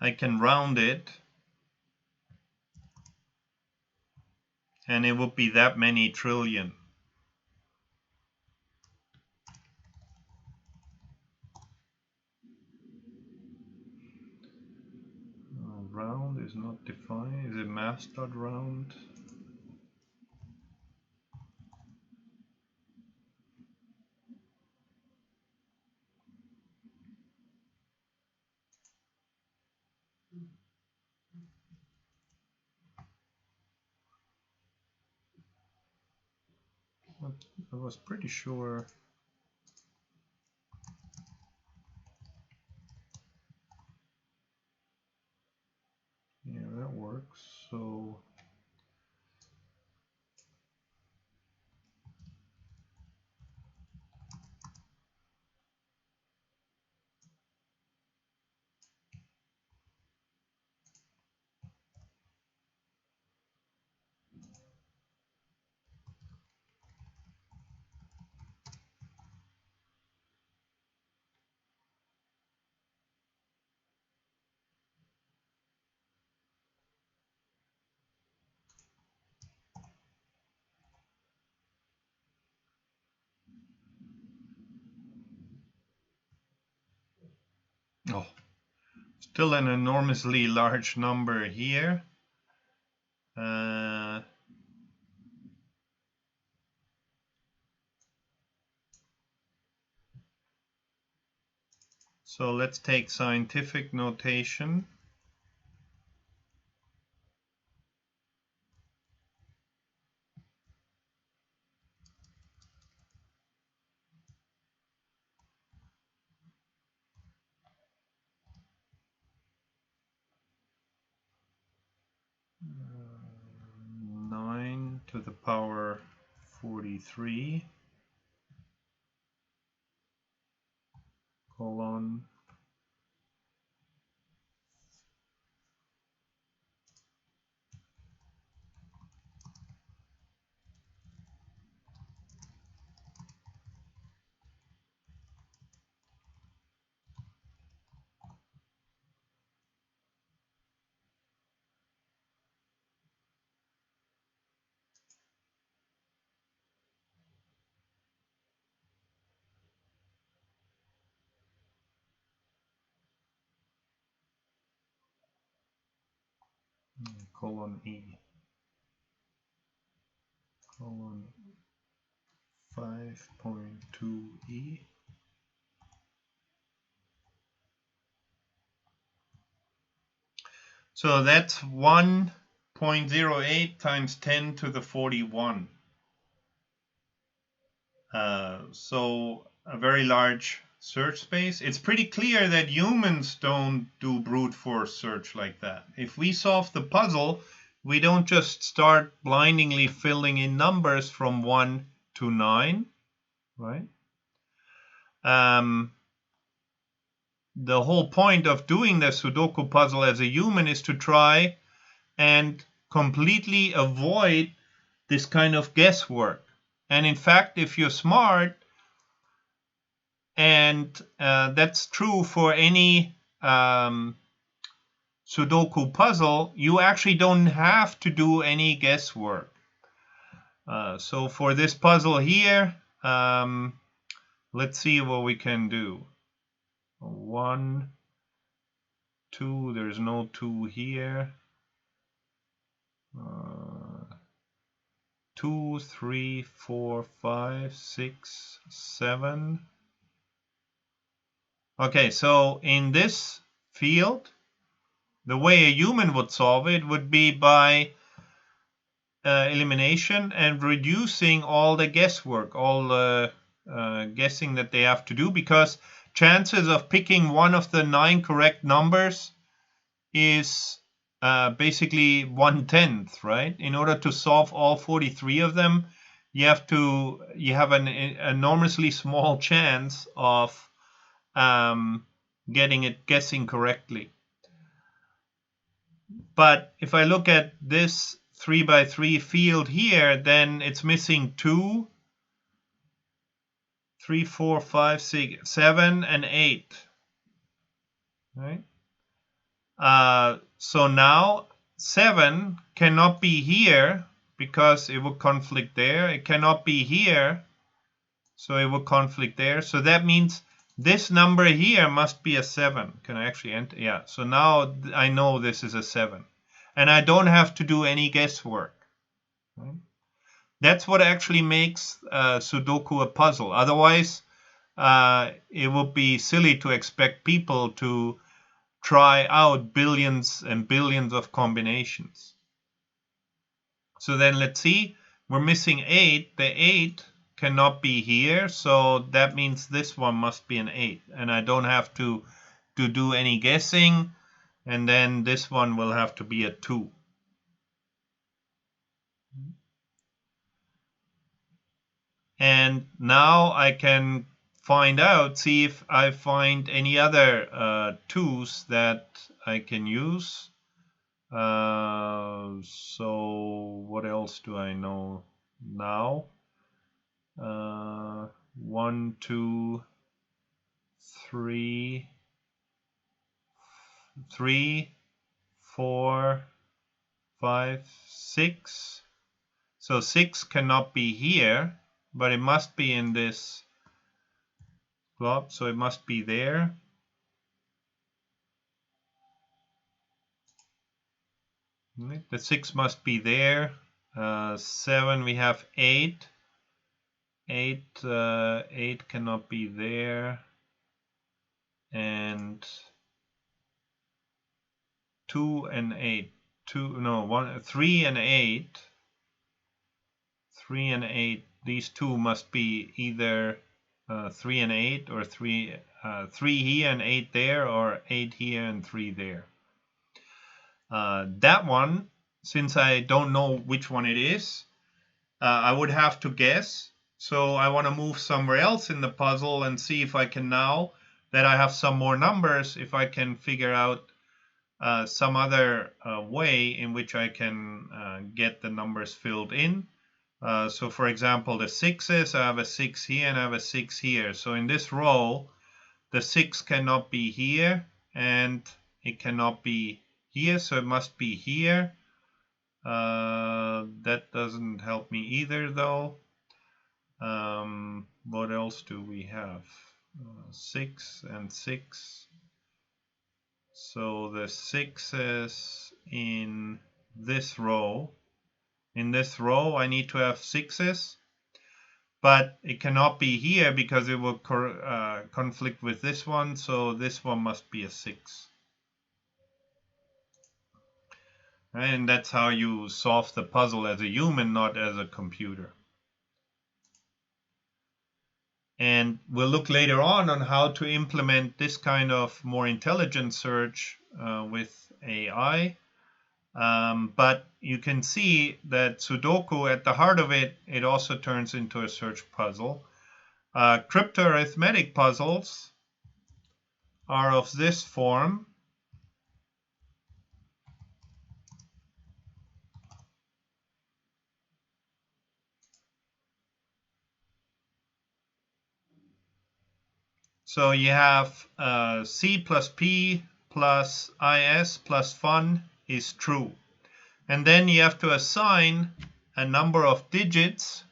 I can round it, and it would be that many trillion. Round is not defined. Is it mass.round? I was pretty sure. Yeah, that works. So oh, still an enormously large number here. So let's take scientific notation. 9 to the power 43 colon colon E colon 5.2 E. So that's 1.08 times 10 to the 41. So a very large search space. It's pretty clear that humans don't do brute force search like that. If we solve the puzzle, we don't just start blindly filling in numbers from 1 to 9, right? The whole point of doing the Sudoku puzzle as a human is to try and completely avoid this kind of guesswork. And in fact, if you're smart, and that's true for any Sudoku puzzle, you actually don't have to do any guesswork. So for this puzzle here, let's see what we can do. 1, 2, there's no 2 here. 2, 3, 4, 5, 6, 7. Okay, so in this field, the way a human would solve it would be by elimination and reducing all the guesswork, all the guessing that they have to do, because chances of picking one of the 9 correct numbers is basically 1/10, right? In order to solve all 43 of them, you have an enormously small chance of guessing correctly. But if I look at this 3x3 field here, then it's missing 2, 3, 4, 5, 6, 7, and 8. Right? So now 7 cannot be here because it would conflict there. It cannot be here, so it would conflict there. So that means this number here must be a 7. Can I actually enter? Yeah. So now I know this is a 7. And I don't have to do any guesswork. Right? That's what actually makes Sudoku a puzzle. Otherwise, it would be silly to expect people to try out billions and billions of combinations. So then let's see. We're missing 8. The 8 cannot be here, so that means this one must be an 8. And I don't have to do any guessing. And then this one will have to be a 2. And now I can see if I find any other 2's that I can use. So what else do I know now? 1, 2, 3, 4, 5, 6. So 6 cannot be here, but it must be in this blob, so it must be there. The 6 must be there. 7, we have 8. 8 cannot be there. And 2 and 8. 3 and 8. 3 and 8. These 2 must be either 3 and 8 or 3 here and 8 there, or 8 here and 3 there. That one, since I don't know which one it is, I would have to guess. So I want to move somewhere else in the puzzle and see if I can, now that I have some more numbers, if I can figure out some other way in which I can get the numbers filled in. So for example, the 6s, I have a 6 here and I have a 6 here. So in this row, the 6 cannot be here and it cannot be here, so it must be here. That doesn't help me either, though. What else do we have? 6 and 6. So the 6s in this row. In this row, I need to have 6s. But it cannot be here because it will conflict with this one. So this one must be a 6. And that's how you solve the puzzle as a human, not as a computer. And we'll look later on how to implement this kind of more intelligent search with AI. But you can see that Sudoku, at the heart of it, it also turns into a search puzzle. Crypto-arithmetic puzzles are of this form. So you have C plus P plus IS plus fun is true. And then you have to assign a number of digits.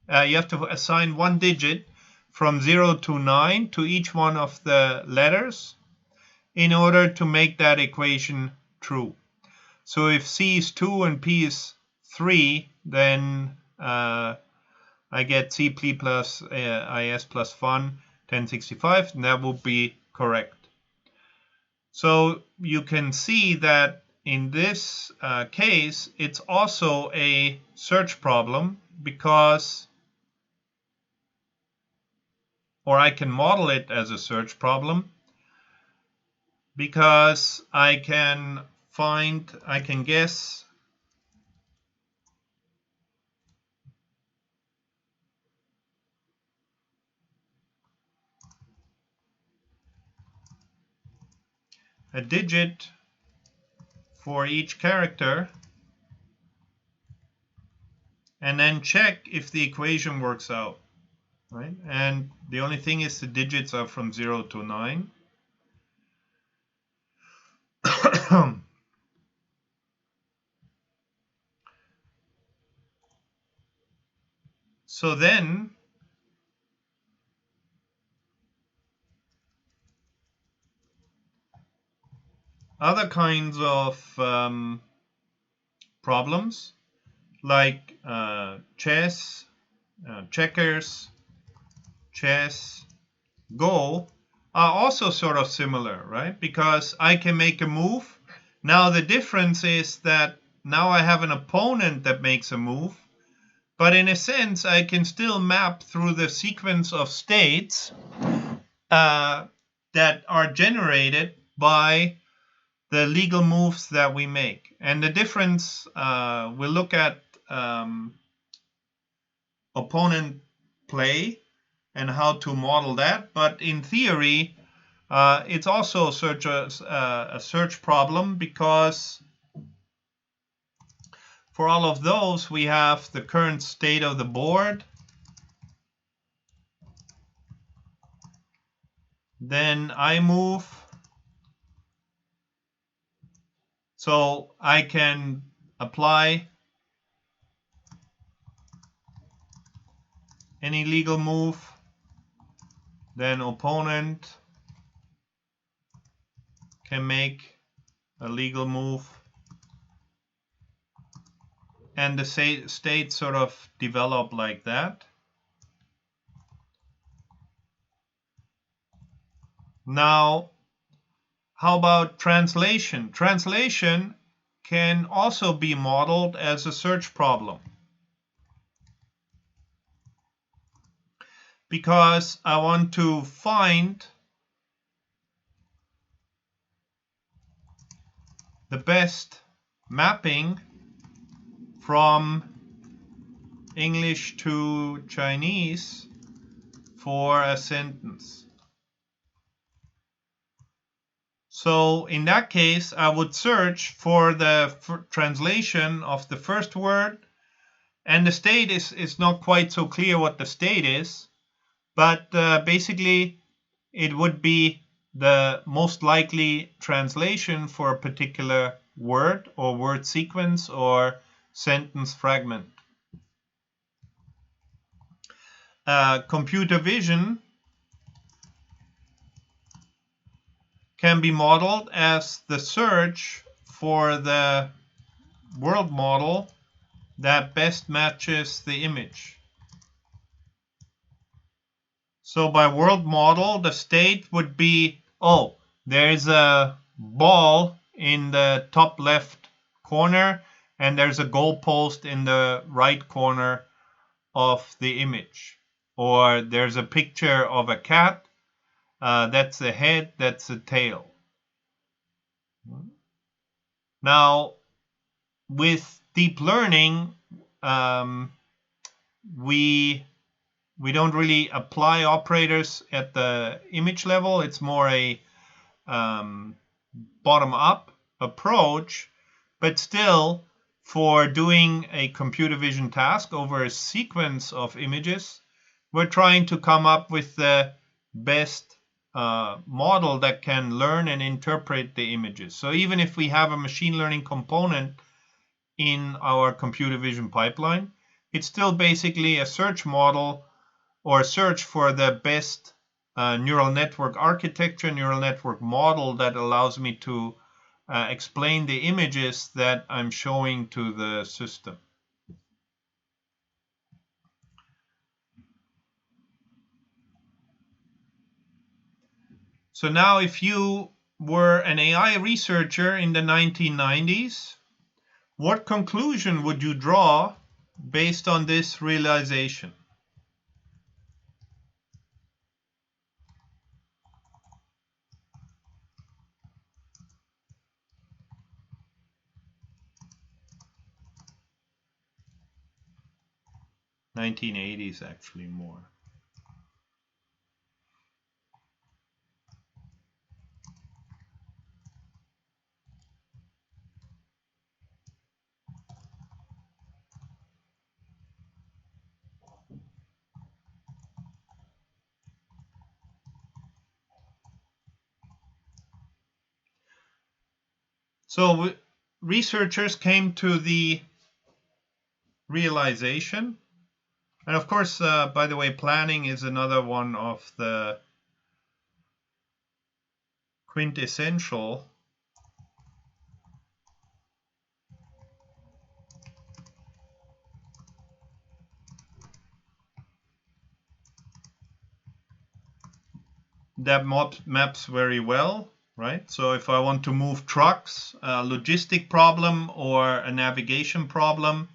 You have to assign one digit from 0 to 9 to each one of the letters in order to make that equation true. So if C is 2 and P is 3, then I get C plus IS plus fun 1065, and that will be correct. So you can see that in this case, it's also a search problem because, or I can model it as a search problem because I can guess a digit for each character and then check if the equation works out, right? And the only thing is the digits are from 0 to 9. So then other kinds of problems like chess, checkers, chess, Go are also sort of similar, right? Because I can make a move. Now the difference is that now I have an opponent that makes a move, but in a sense I can still map through the sequence of states that are generated by the legal moves that we make. And the difference, we'll look at opponent play and how to model that. But in theory, it's also a search problem because for all of those, we have the current state of the board. Then I move. So I can apply any legal move. Then opponent can make a legal move. And the states sort of develop like that. Now, how about translation? Translation can also be modeled as a search problem, because I want to find the best mapping from English to Chinese for a sentence. So in that case, I would search for the translation of the first word, and the state is not quite so clear what the state is, but basically it would be the most likely translation for a particular word or word sequence or sentence fragment. Computer vision can be modeled as the search for the world model that best matches the image. So by world model, the state would be, oh, there's a ball in the top left corner and there's a goalpost in the right corner of the image. Or there's a picture of a cat, that's the head, that's the tail. Now, with deep learning, we don't really apply operators at the image level. It's more a bottom-up approach, but still, for doing a computer vision task over a sequence of images, we're trying to come up with the best model that can learn and interpret the images. So even if we have a machine learning component in our computer vision pipeline, it's still basically a search model or a search for the best neural network architecture, neural network model that allows me to explain the images that I'm showing to the system. So now if you were an AI researcher in the 1990s, what conclusion would you draw based on this realization? '80s actually more. So researchers came to the realization, and of course, by the way, planning is another one of the quintessential that maps very well, right? So if I want to move trucks, a logistic problem or a navigation problem,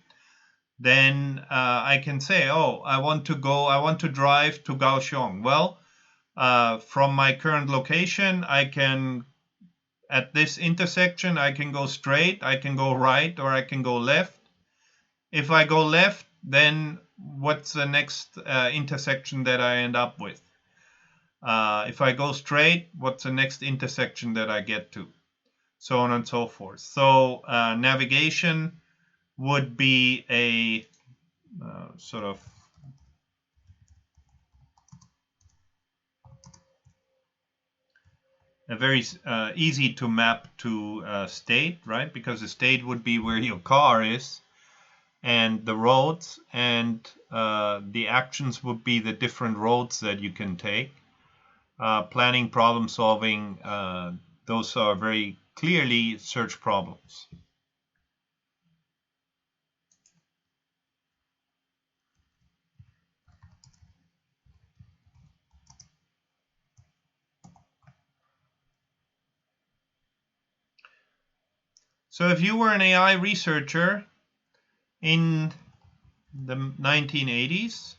then I can say, oh, I want to drive to Kaohsiung. Well, from my current location, at this intersection, I can go straight, I can go right, or I can go left. If I go left, then what's the next intersection that I end up with? If I go straight, what's the next intersection that I get to? So on and so forth. So navigation would be a sort of a very easy to map to state, right? Because the state would be where your car is, and the roads, and the actions would be the different roads that you can take. Planning, problem solving, those are very clearly search problems. So if you were an AI researcher in the 1980s,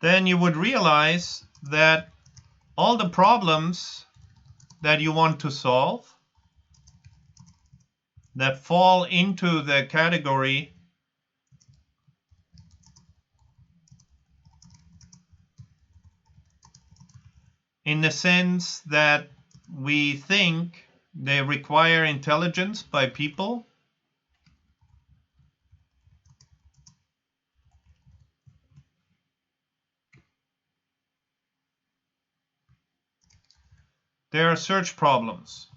then you would realize that all the problems that you want to solve that fall into the category in the sense that we think they require intelligence by people. There are search problems.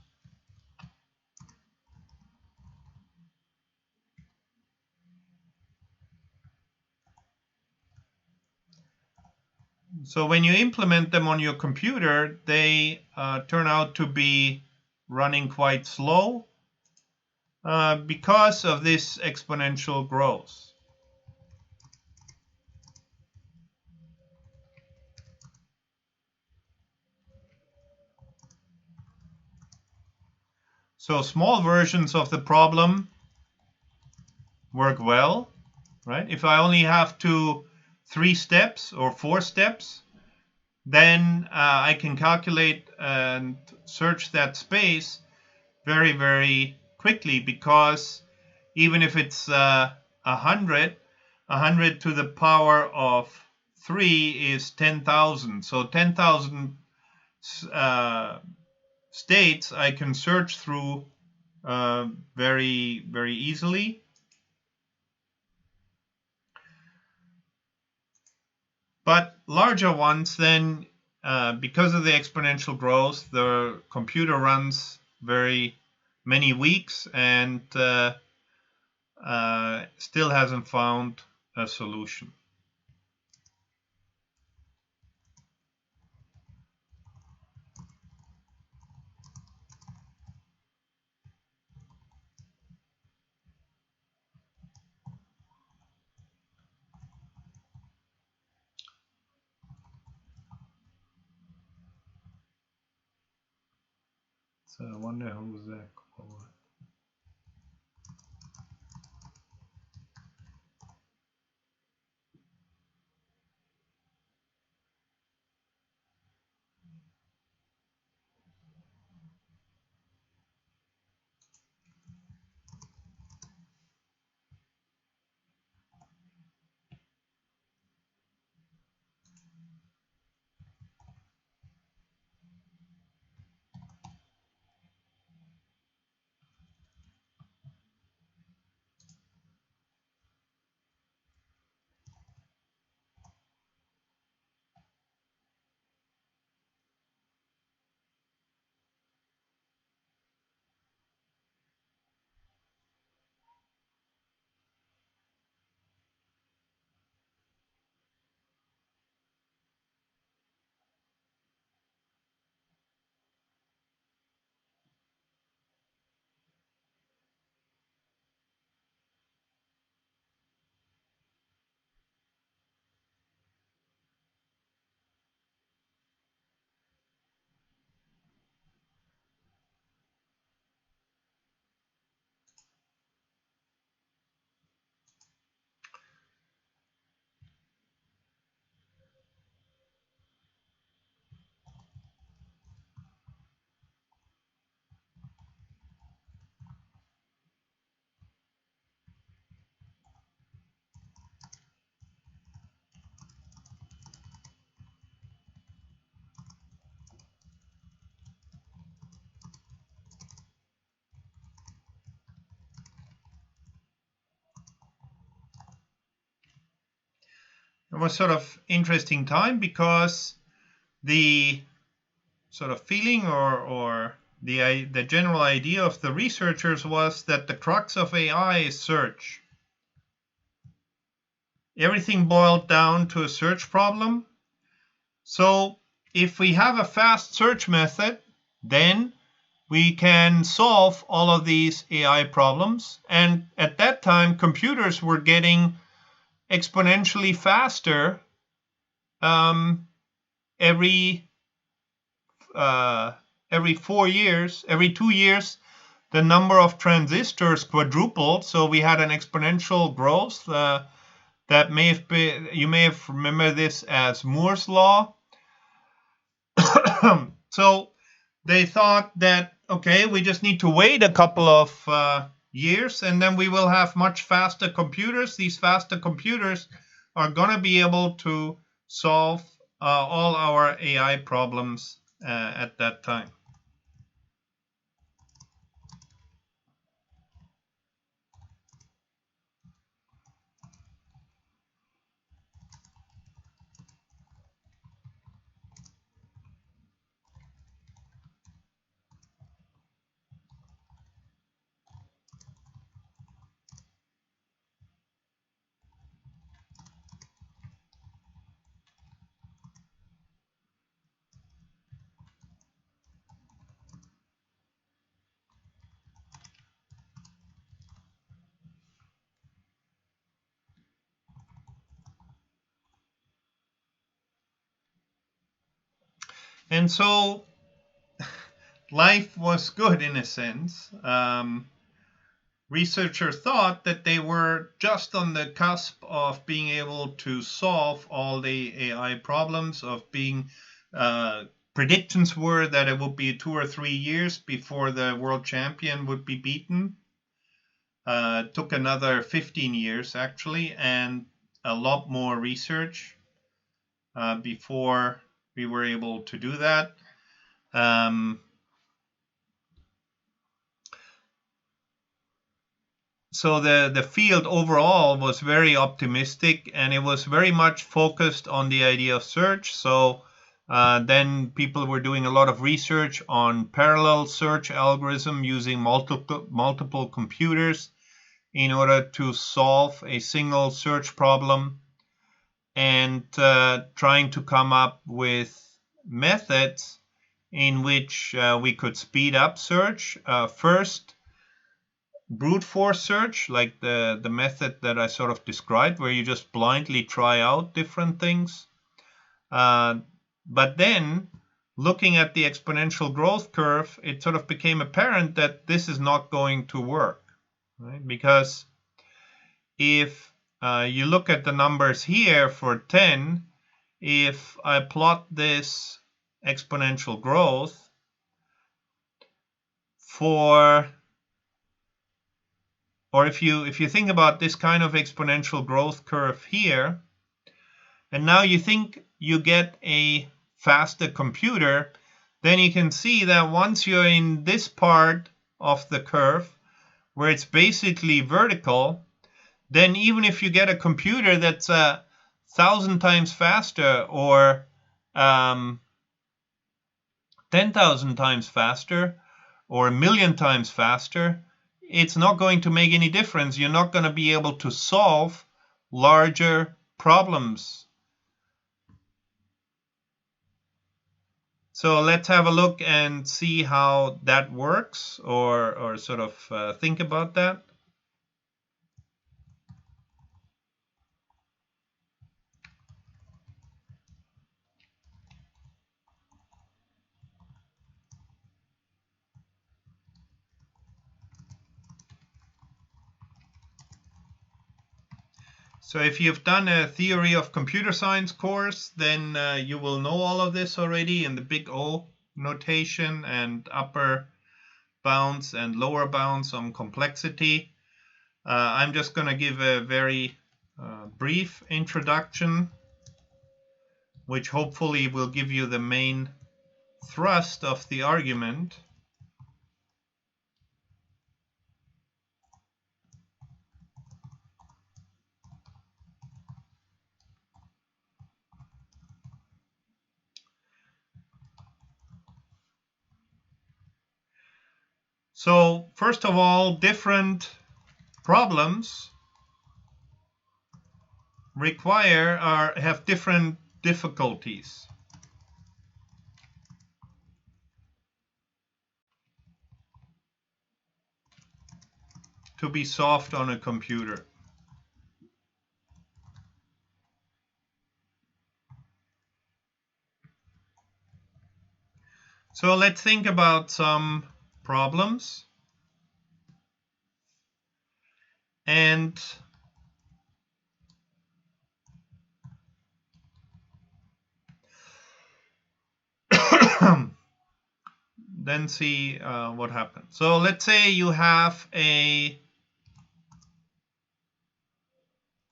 So when you implement them on your computer, they turn out to be running quite slow because of this exponential growth. So small versions of the problem work well, right? If I only have 3 steps or 4 steps, then I can calculate and search that space very, very quickly, because even if it's 100 to the power of 3 is 10,000. So 10,000 states I can search through very, very easily. But larger ones, then, because of the exponential growth, the computer runs very many weeks and still hasn't found a solution. So I wonder who's that. It was sort of interesting time, because the sort of feeling or the general idea of the researchers was that the crux of AI is search. Everything boiled down to a search problem. So if we have a fast search method, then we can solve all of these AI problems. And at that time, computers were getting exponentially faster every 4 years, every 2 years, the number of transistors quadrupled. So we had an exponential growth that may have been, you may have remembered this as Moore's law. So they thought that, okay, we just need to wait a couple of years, and then we will have much faster computers. These faster computers are going to be able to solve all our AI problems at that time. And so life was good in a sense. Researchers thought that they were just on the cusp of being able to solve all the AI problems, of being predictions were that it would be 2 or 3 years before the world champion would be beaten. Took another 15 years actually, and a lot more research before we were able to do that. So the field overall was very optimistic, and it was very much focused on the idea of search. So then people were doing a lot of research on parallel search algorithm using multiple computers in order to solve a single search problem, and trying to come up with methods in which we could speed up search. First, brute force search, like the method that I sort of described, where you just blindly try out different things. But then, looking at the exponential growth curve, it sort of became apparent that this is not going to work, right? Because if you look at the numbers here for 10, if I plot this exponential growth for, or if you think about this kind of exponential growth curve here, and now you think you get a faster computer, then you can see that once you're in this part of the curve where it's basically vertical, then even if you get a computer that's 1,000 times faster or 10,000 times faster or 1,000,000 times faster, it's not going to make any difference. You're not going to be able to solve larger problems. So let's have a look and see how that works, or sort of think about that. So if you've done a theory of computer science course, then you will know all of this already in the big O notation and upper bounds and lower bounds on complexity. I'm just going to give a very brief introduction, which hopefully will give you the main thrust of the argument. So first of all, different problems have different difficulties to be solved on a computer. So let's think about some problems. And then see what happens. So let's say you have a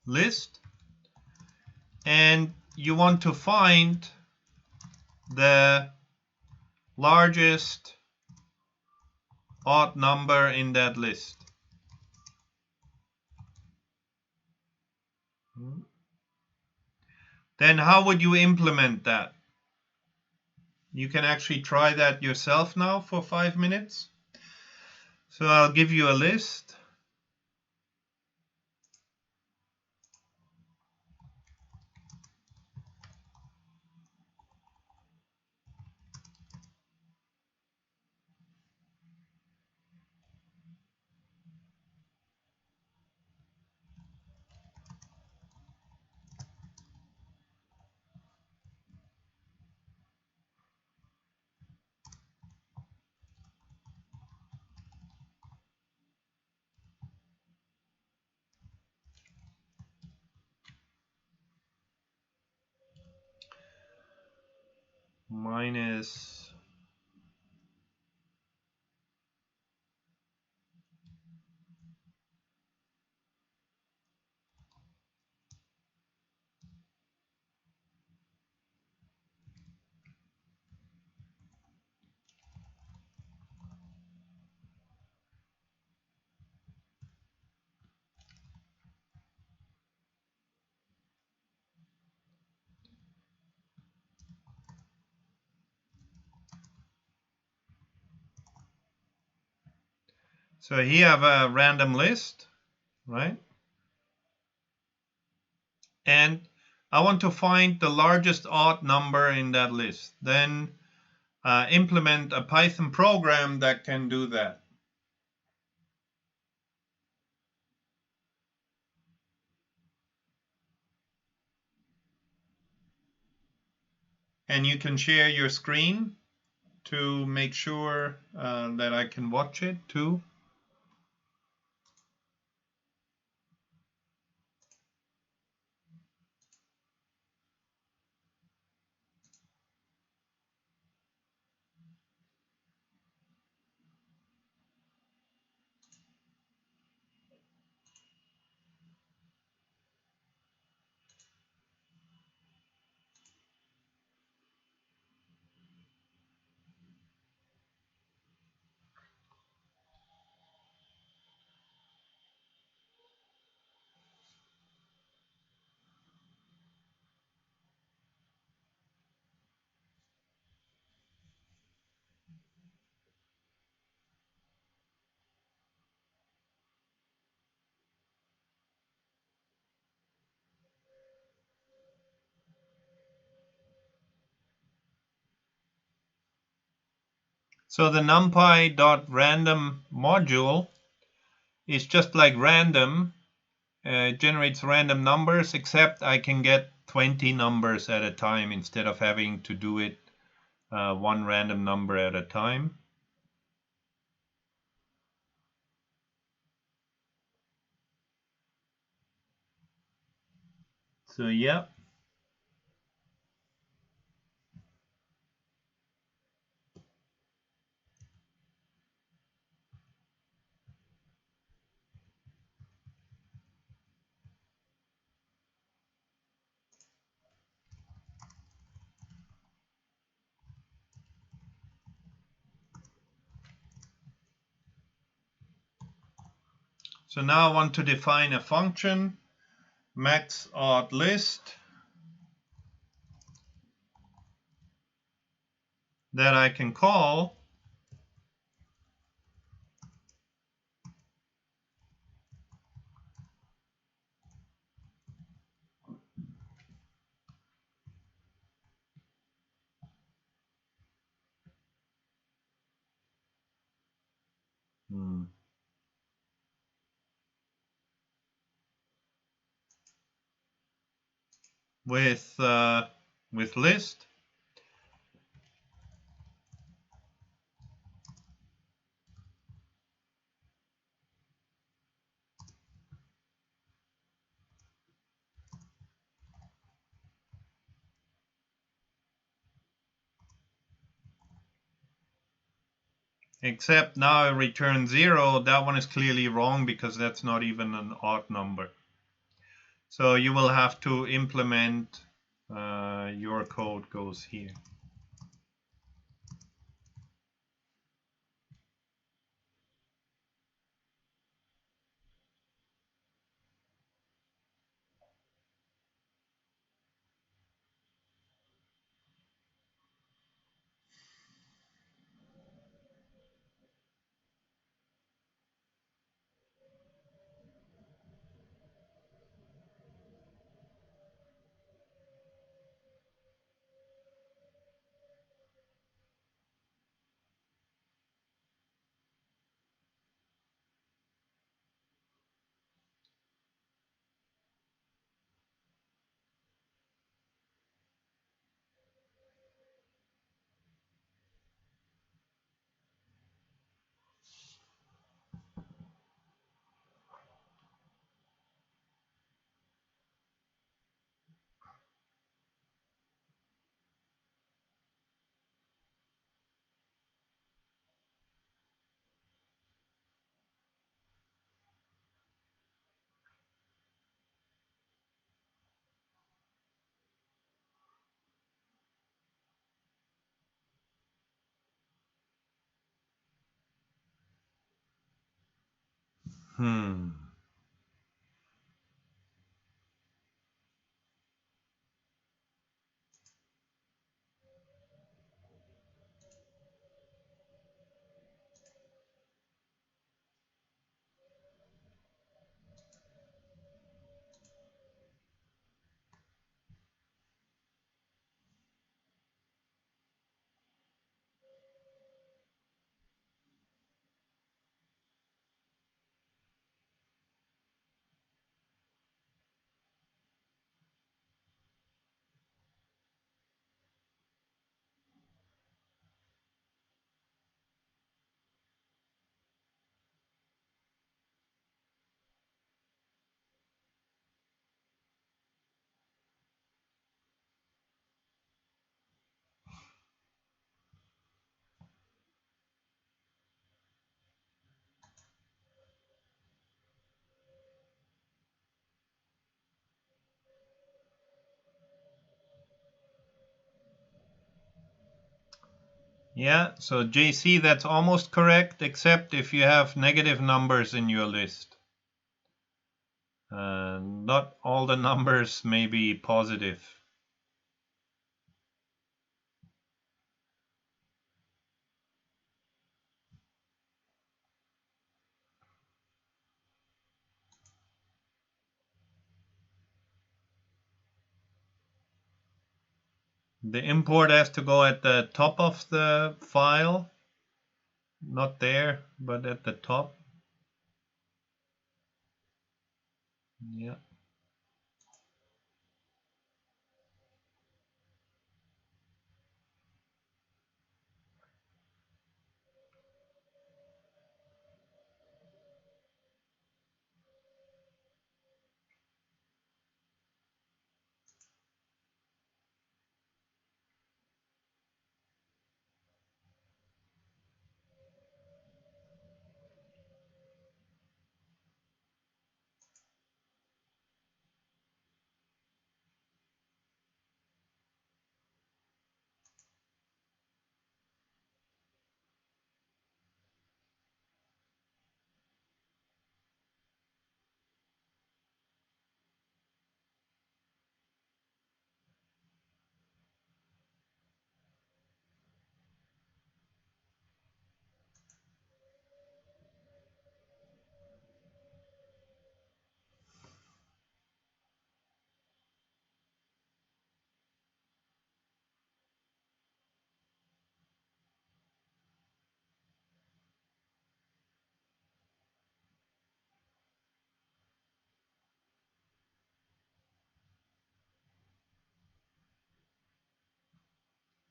list and you want to find the largest odd number in that list. Then how would you implement that? You can actually try that yourself now for 5 minutes. So I'll give you a list. Minus So here I have a random list, right? And I want to find the largest odd number in that list. Then implement a Python program that can do that. And you can share your screen to make sure that I can watch it too. So the numpy.random module is just like random. It generates random numbers, except I can get 20 numbers at a time instead of having to do it one random number at a time. So yeah. So now I want to define a function, max odd list, that I can call with list. Except now I return 0. That one is clearly wrong because that's not even an odd number. So you will have to implement your code goes here. Hmm. Yeah, so JC, that's almost correct, except if you have negative numbers in your list. Not all the numbers may be positive. The import has to go at the top of the file, not there, but at the top. Yeah.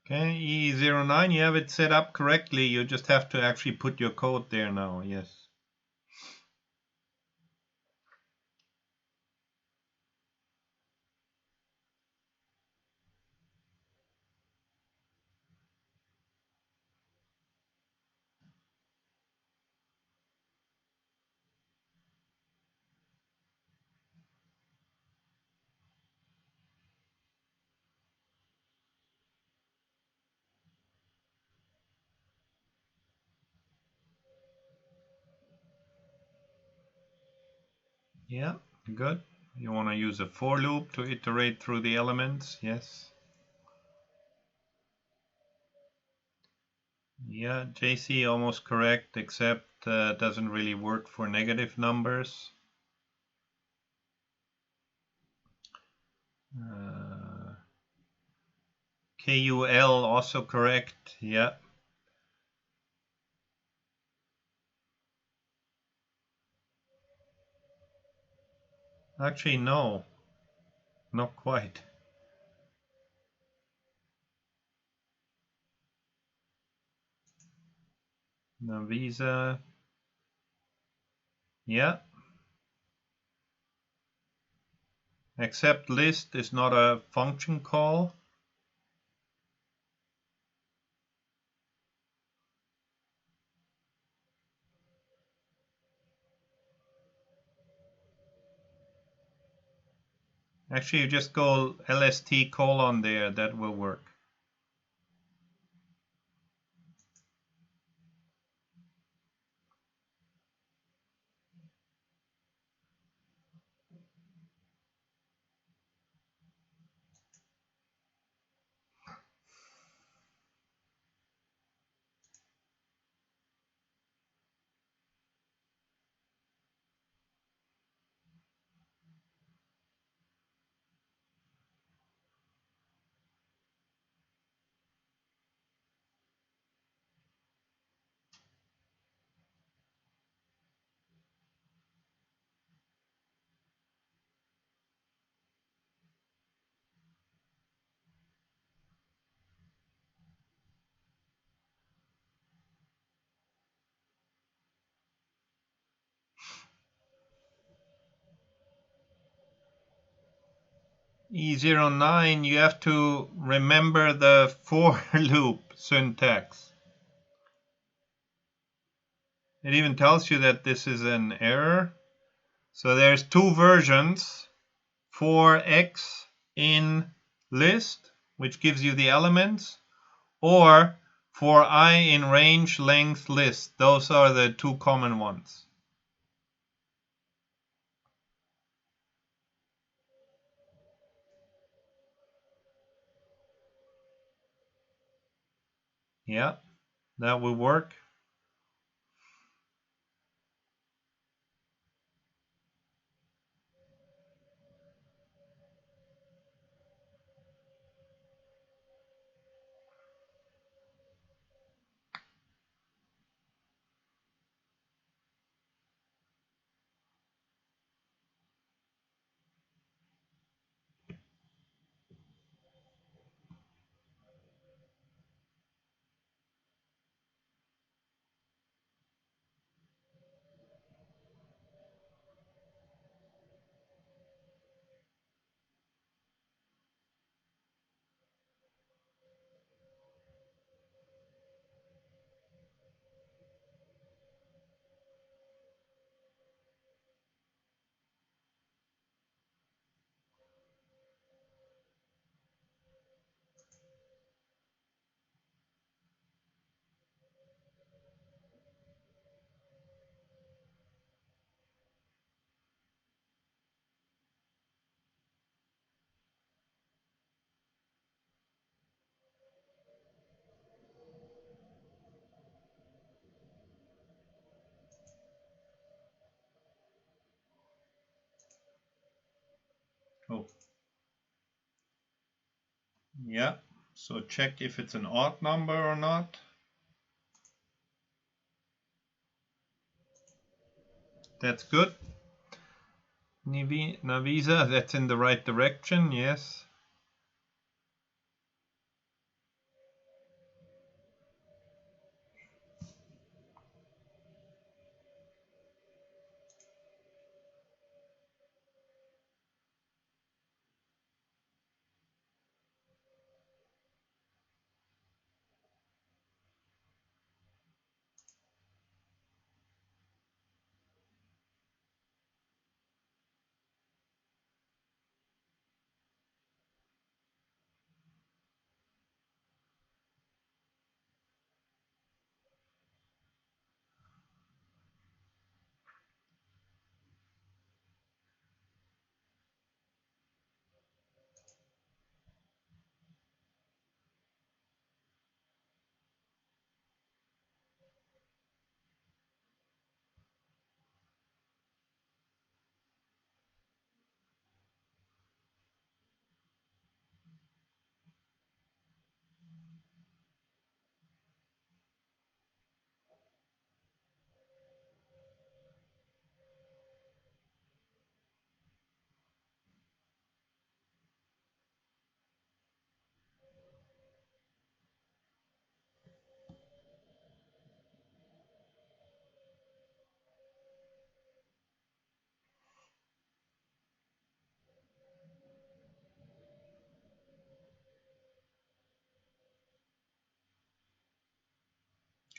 Okay, E09, you have it set up correctly. You just have to actually put your code there now, yes. Yeah, good. You want to use a for loop to iterate through the elements, yes. Yeah, JC almost correct, except doesn't really work for negative numbers. KUL also correct, yeah. Actually, no, not quite. Navisa, yeah. Except list is not a function call. Actually, you just go LST colon there, that will work. E09, you have to remember the for loop syntax. It even tells you that this is an error. So there's two versions, for x in list, which gives you the elements, or for I in range length list. Those are the two common ones. Yeah, that will work. Oh, yeah. So check if it's an odd number or not. That's good. Navisa, that's in the right direction, yes.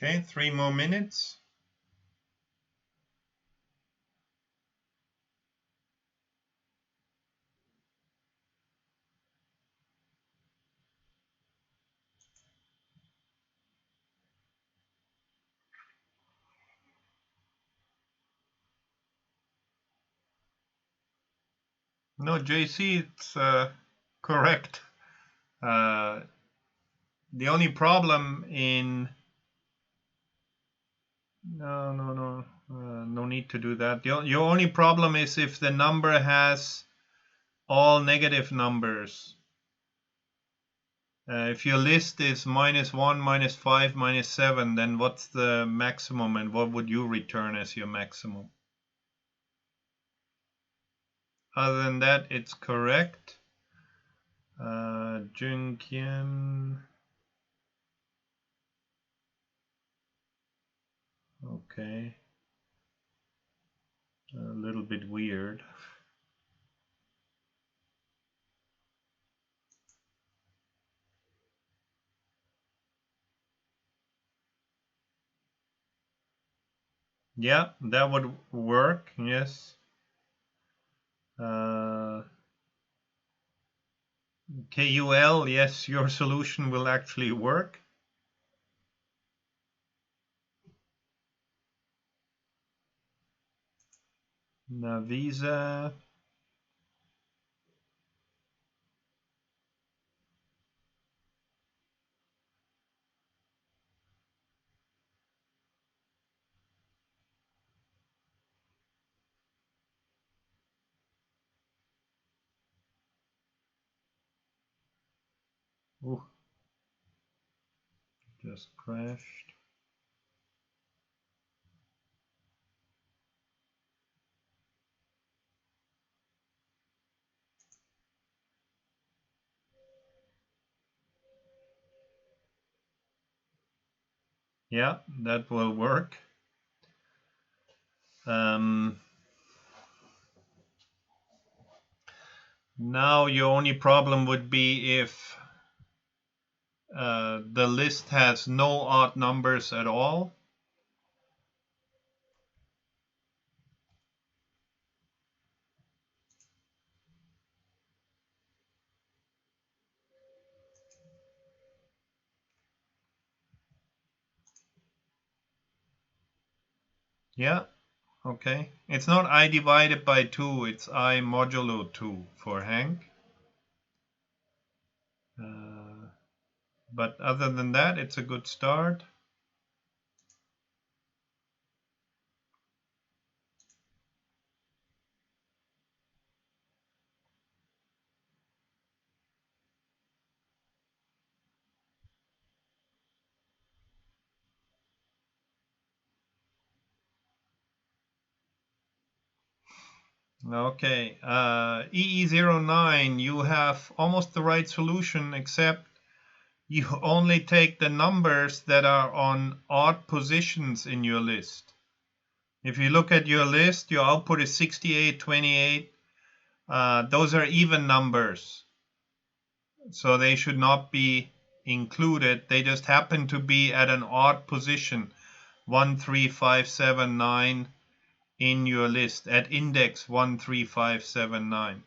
Okay, 3 more minutes. No, JC, it's correct. The only problem in no need to do that. Your only problem is if the number has all negative numbers. If your list is -1, -5, -7, then what's the maximum and what would you return as your maximum? Other than that, it's correct. Junkian. Okay. A little bit weird. Yeah, that would work, yes. KUL, yes, your solution will actually work. Navisa. Ooh, just crashed. Yeah, that will work. Now your only problem would be if the list has no odd numbers at all. Yeah, okay. It's not I divided by 2, it's I modulo 2 for Hank. But other than that, it's a good start. Okay, EE09, you have almost the right solution, except you only take the numbers that are on odd positions in your list. If you look at your list, your output is 68, 28. Those are even numbers, so they should not be included. They just happen to be at an odd position, 1, 3, 5, 7, 9 in your list, at index 1, 3, 5, 7, 9.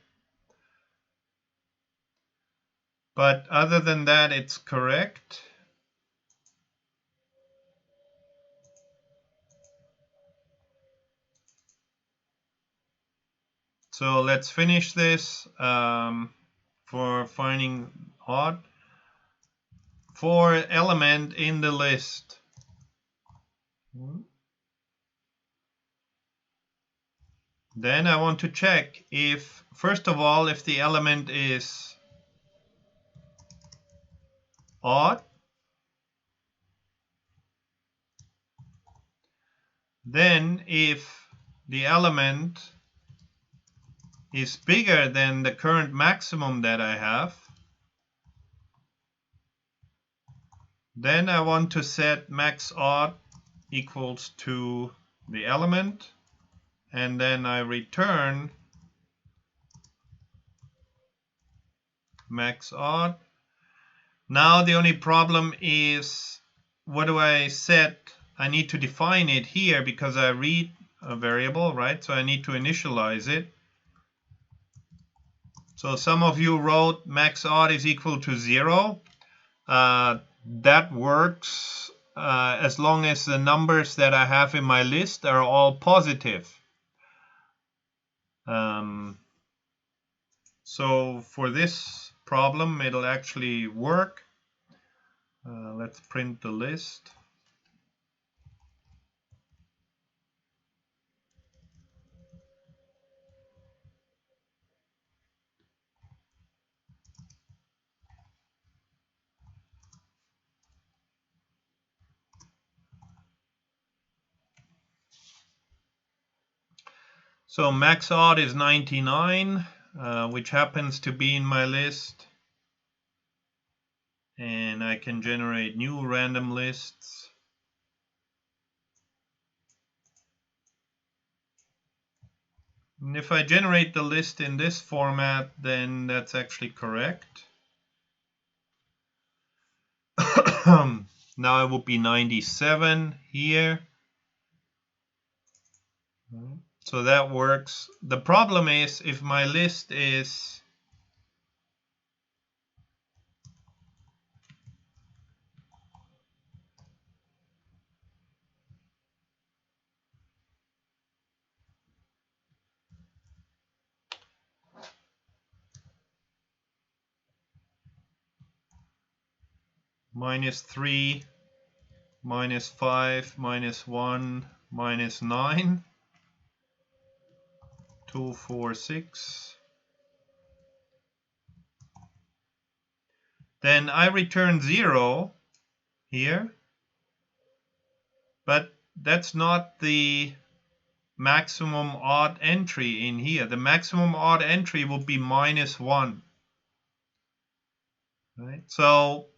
But other than that, it's correct. So let's finish this for finding odd. For element in the list. Then I want to check if, first of all, if the element is odd. Then if the element is bigger than the current maximum that I have, then I want to set max odd equals to the element, and then I return max odd. Now the only problem is what do I set? I need to define it here because I read a variable, right? So I need to initialize it. So some of you wrote max odd is equal to 0. That works as long as the numbers that I have in my list are all positive. So for this problem, it'll actually work. Let's print the list. So max odd is 99, which happens to be in my list. And I can generate new random lists. And if I generate the list in this format, then that's actually correct. Now it would be 97 here. So that works. The problem is if my list is -3, -5, -1, -9, 2, 4, 6. Then I return 0 here, but that's not the maximum odd entry in here. The maximum odd entry will be -1. Right? So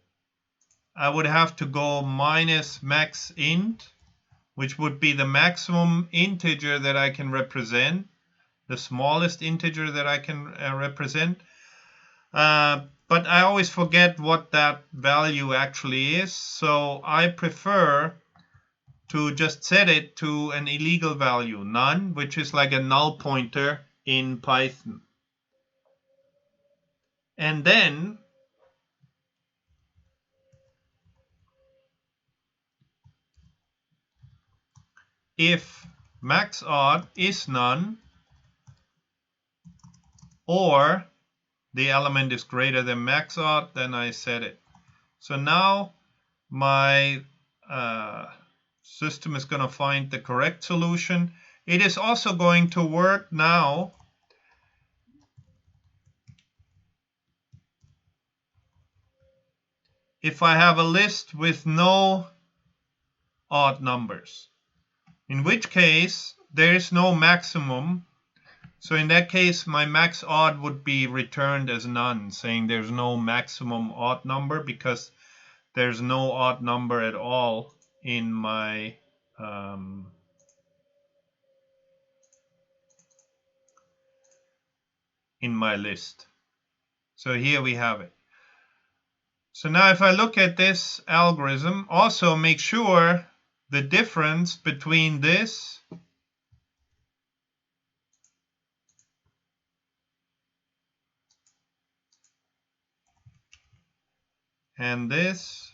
I would have to go minus max int, which would be the maximum integer that I can represent, the smallest integer that I can represent. But I always forget what that value actually is, so I prefer to just set it to an illegal value, none, which is like a null pointer in Python. And then if max odd is none, or the element is greater than max odd, then I set it. So now my system is going to find the correct solution. It is also going to work now if I have a list with no odd numbers, in which case there is no maximum. So in that case, my max odd would be returned as none, saying there's no maximum odd number because there's no odd number at all in my list. So here we have it. So now if I look at this algorithm, also make sure the difference between this and this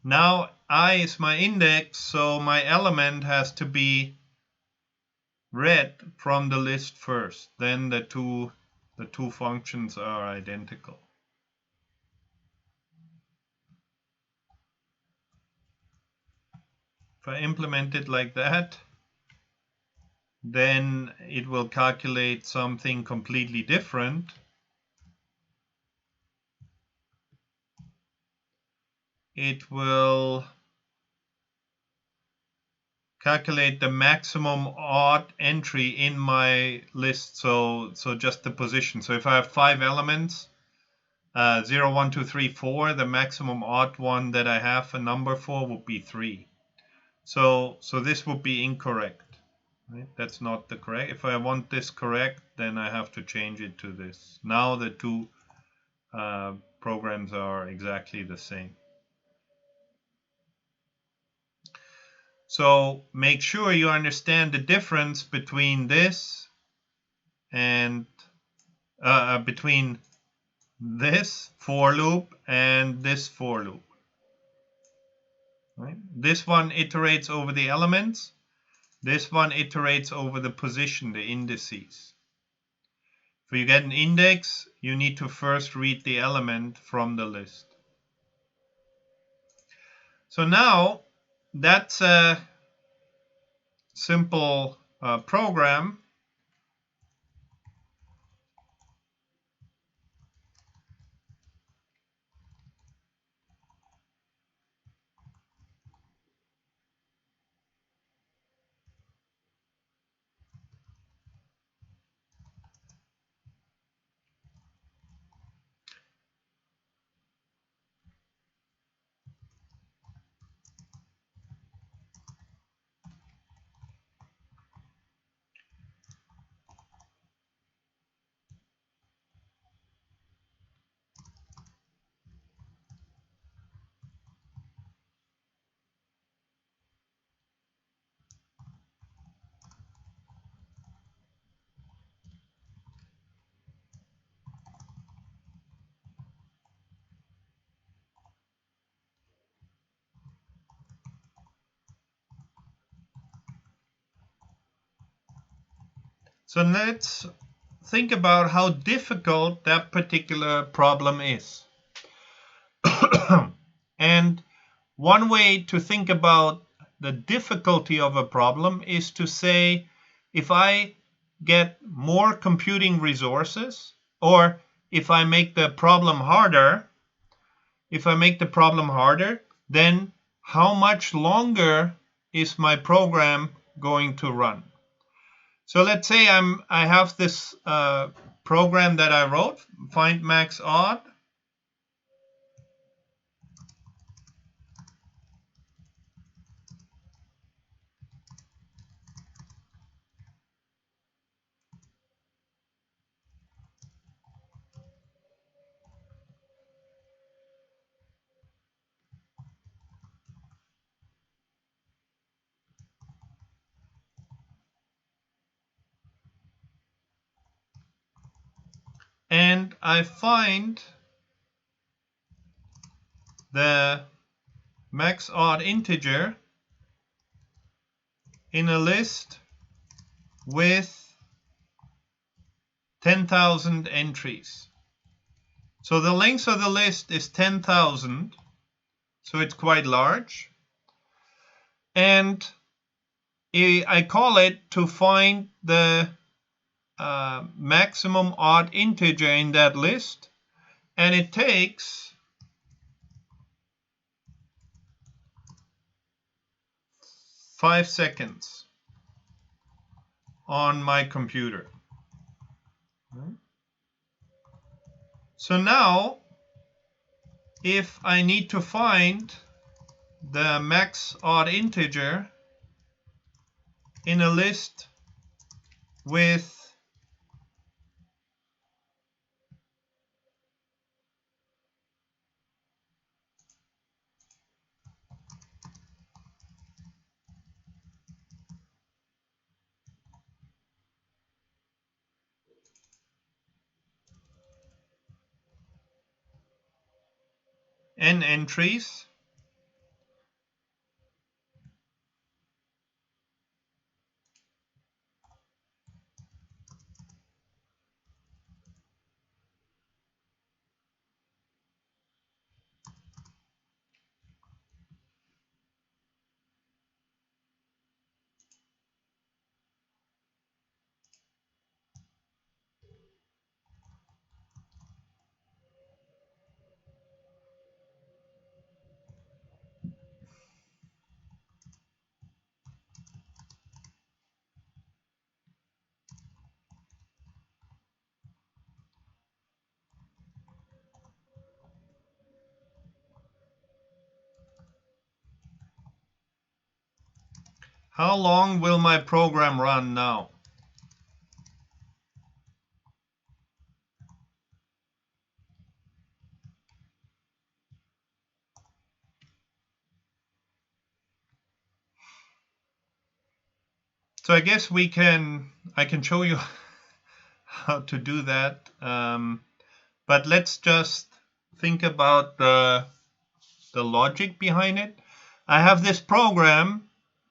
now I is my index, so my element has to be read from the list first. Then the two functions are identical. If I implement it like that, then it will calculate something completely different. It will calculate the maximum odd entry in my list, so just the position. So if I have 5 elements, 0, 1, 2, 3, 4, the maximum odd one that I have a number for would be 3. So this would be incorrect. Right? That's not the correct. If I want this correct, then I have to change it to this. Now the two programs are exactly the same. So make sure you understand the difference between this and between this for loop and this for loop. Right? This one iterates over the elements. This one iterates over the position, the indices. If you get an index, you need to first read the element from the list. So now that's a simple program. So let's think about how difficult that particular problem is. And one way to think about the difficulty of a problem is to say, if I get more computing resources, or if I make the problem harder, then how much longer is my program going to run? So let's say I have this program that I wrote, find max odd. And I find the max odd integer in a list with 10,000 entries. So the length of the list is 10,000, so it's quite large. And I call it to find the maximum odd integer in that list, and it takes 5 seconds on my computer. So now, if I need to find the max odd integer in a list with n entries, How long will my program run now? So I guess I can show you how to do that. But let's just think about the logic behind it. I have this program.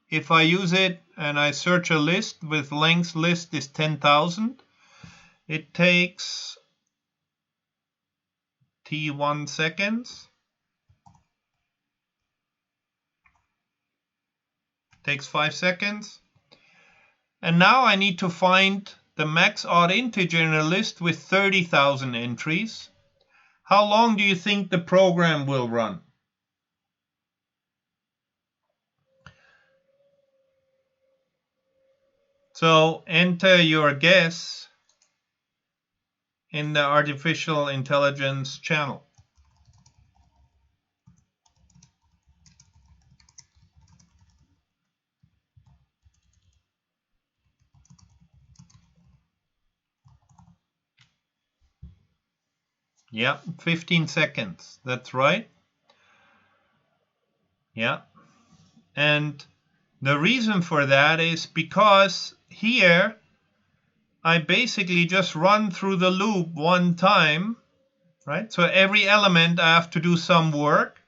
If I use it and I search a list with length list is 10,000, it takes T1 seconds. Takes 5 seconds. And now I need to find the max odd integer in a list with 30,000 entries. How long do you think the program will run? So enter your guess in the artificial intelligence channel. Yeah, 15 seconds. That's right. Yeah. And the reason for that is because here I basically just run through the loop one time, right? So every element I have to do some work.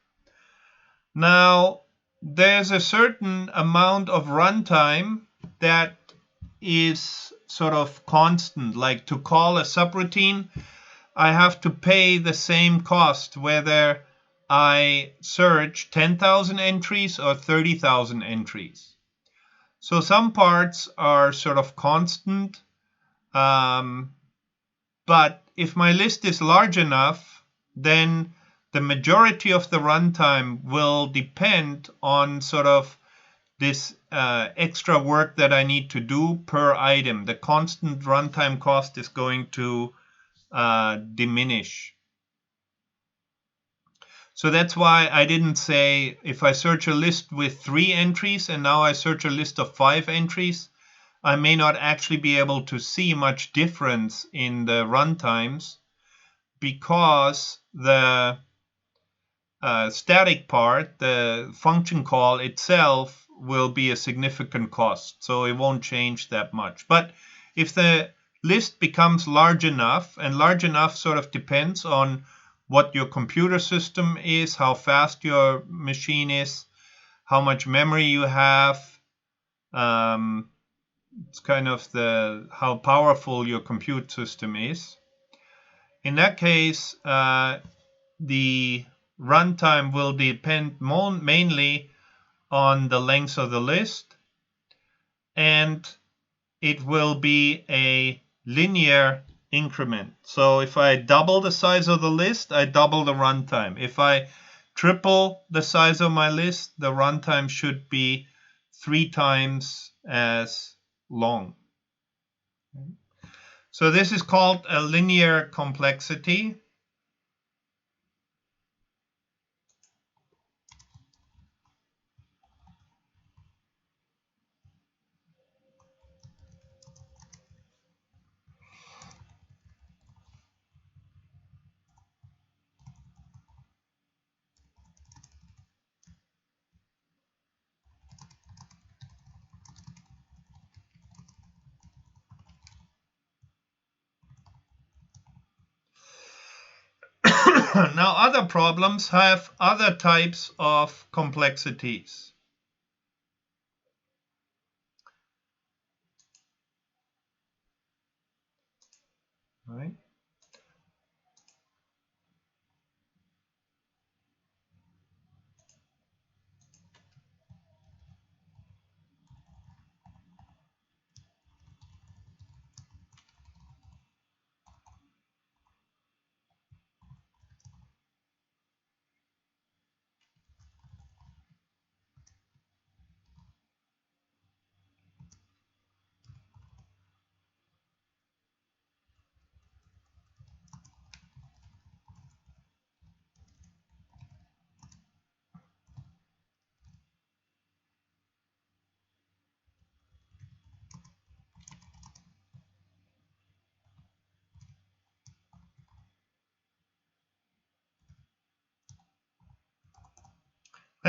Now, there's a certain amount of runtime that is sort of constant. Like to call a subroutine, I have to pay the same cost whether I search 10,000 entries or 30,000 entries. So some parts are sort of constant. But if my list is large enough, then the majority of the runtime will depend on sort of this extra work that I need to do per item. The constant runtime cost is going to diminish. So that's why I didn't say if I search a list with 3 entries and now I search a list of 5 entries, I may not actually be able to see much difference in the runtimes because the static part, the function call itself, will be a significant cost. So it won't change that much. But if the list becomes large enough, and large enough sort of depends on what your computer system is, how fast your machine is, how much memory you have. It's kind of how powerful your compute system is. In that case, the runtime will depend mainly on the length of the list, and it will be a linear increment. So if I double the size of the list, I double the runtime. If I triple the size of my list, the runtime should be 3 times as long. So this is called a linear complexity. Now, other problems have other types of complexities. Right?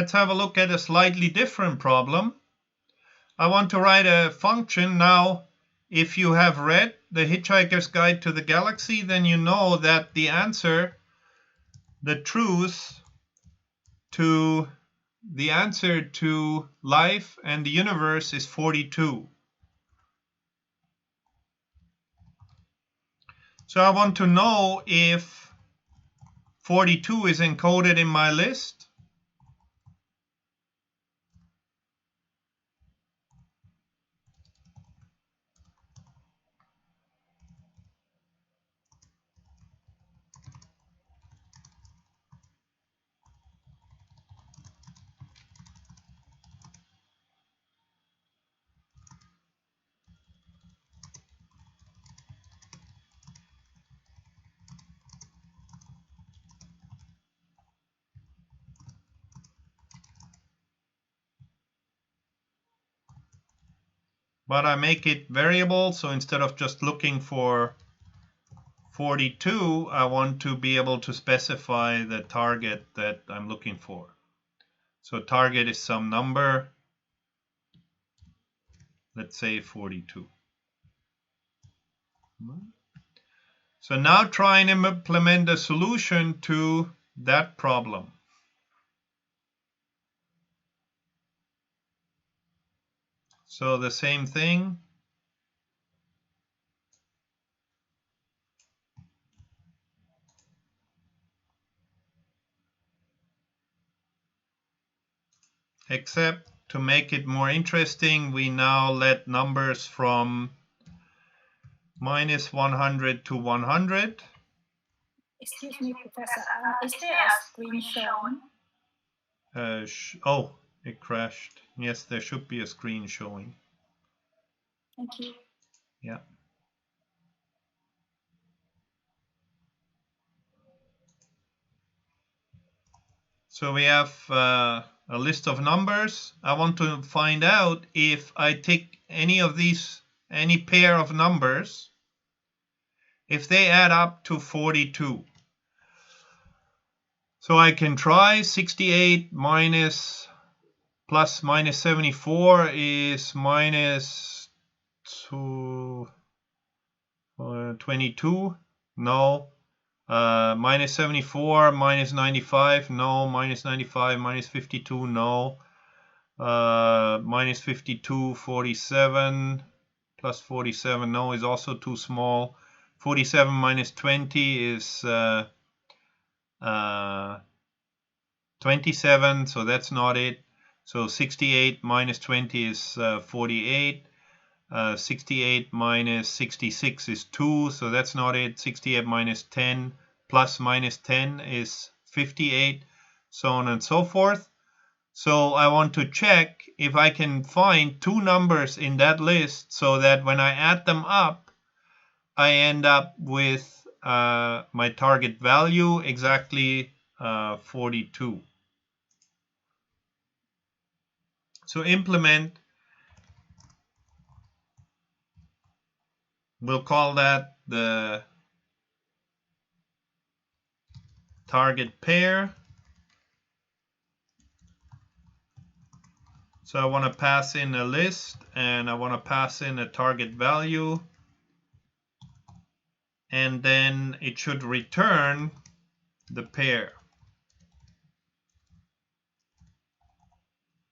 Let's have a look at a slightly different problem. I want to write a function. Now, if you have read The Hitchhiker's Guide to the Galaxy, then you know that the answer, the truth to the answer to life and the universe is 42. So I want to know if 42 is encoded in my list. But I make it variable, so instead of just looking for 42, I want to be able to specify the target that I'm looking for. So target is some number, let's say 42. So now try and implement a solution to that problem. So the same thing. Except to make it more interesting, we now let numbers from minus 100 to 100. Excuse me, Professor. Is there a screen shown? Oh, it crashed. Yes, there should be a screen showing. Thank you. Yeah. So we have a list of numbers. I want to find out if I take any of these, any pair of numbers, if they add up to 42. So I can try 68 plus minus 74 is minus 22. No. Minus 74, minus 95, no. Minus 95, minus 52, no. Minus 52, 47, plus 47, no, is also too small. 47 minus 20 is 27, so that's not it. So 68 minus 20 is 48. 68 minus 66 is 2, so that's not it. 68 minus 10 plus minus 10 is 58, so on and so forth. So I want to check if I can find two numbers in that list so that when I add them up, I end up with my target value, exactly 42. So implement, we'll call that the target pair. So I want to pass in a list and I want to pass in a target value. And then it should return the pair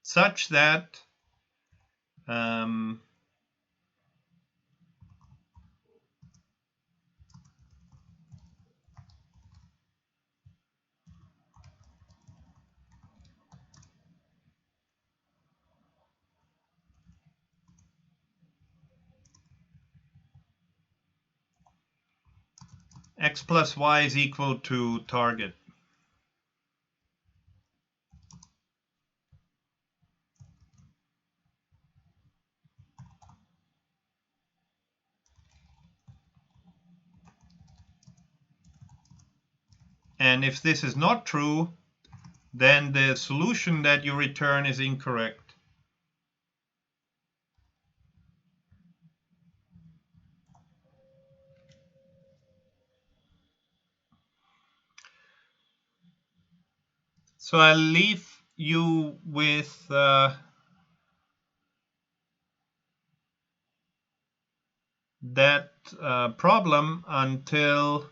such that x plus y is equal to target. And if this is not true, then the solution that you return is incorrect. So I'll leave you with that problem until,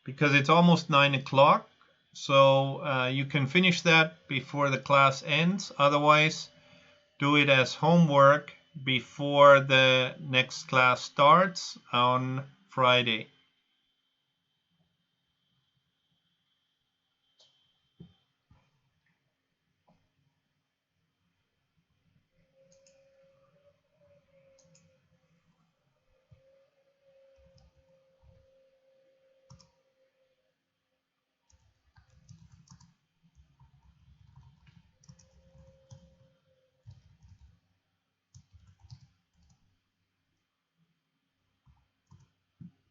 because it's almost 9 o'clock, so you can finish that before the class ends. Otherwise, do it as homework before the next class starts on Friday.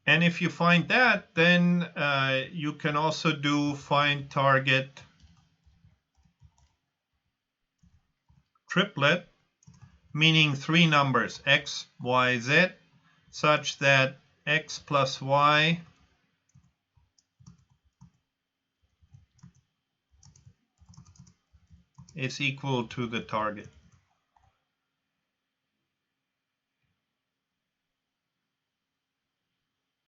And if you find that, then you can also do find target triplet, meaning three numbers, x, y, z, such that x plus y is equal to the target.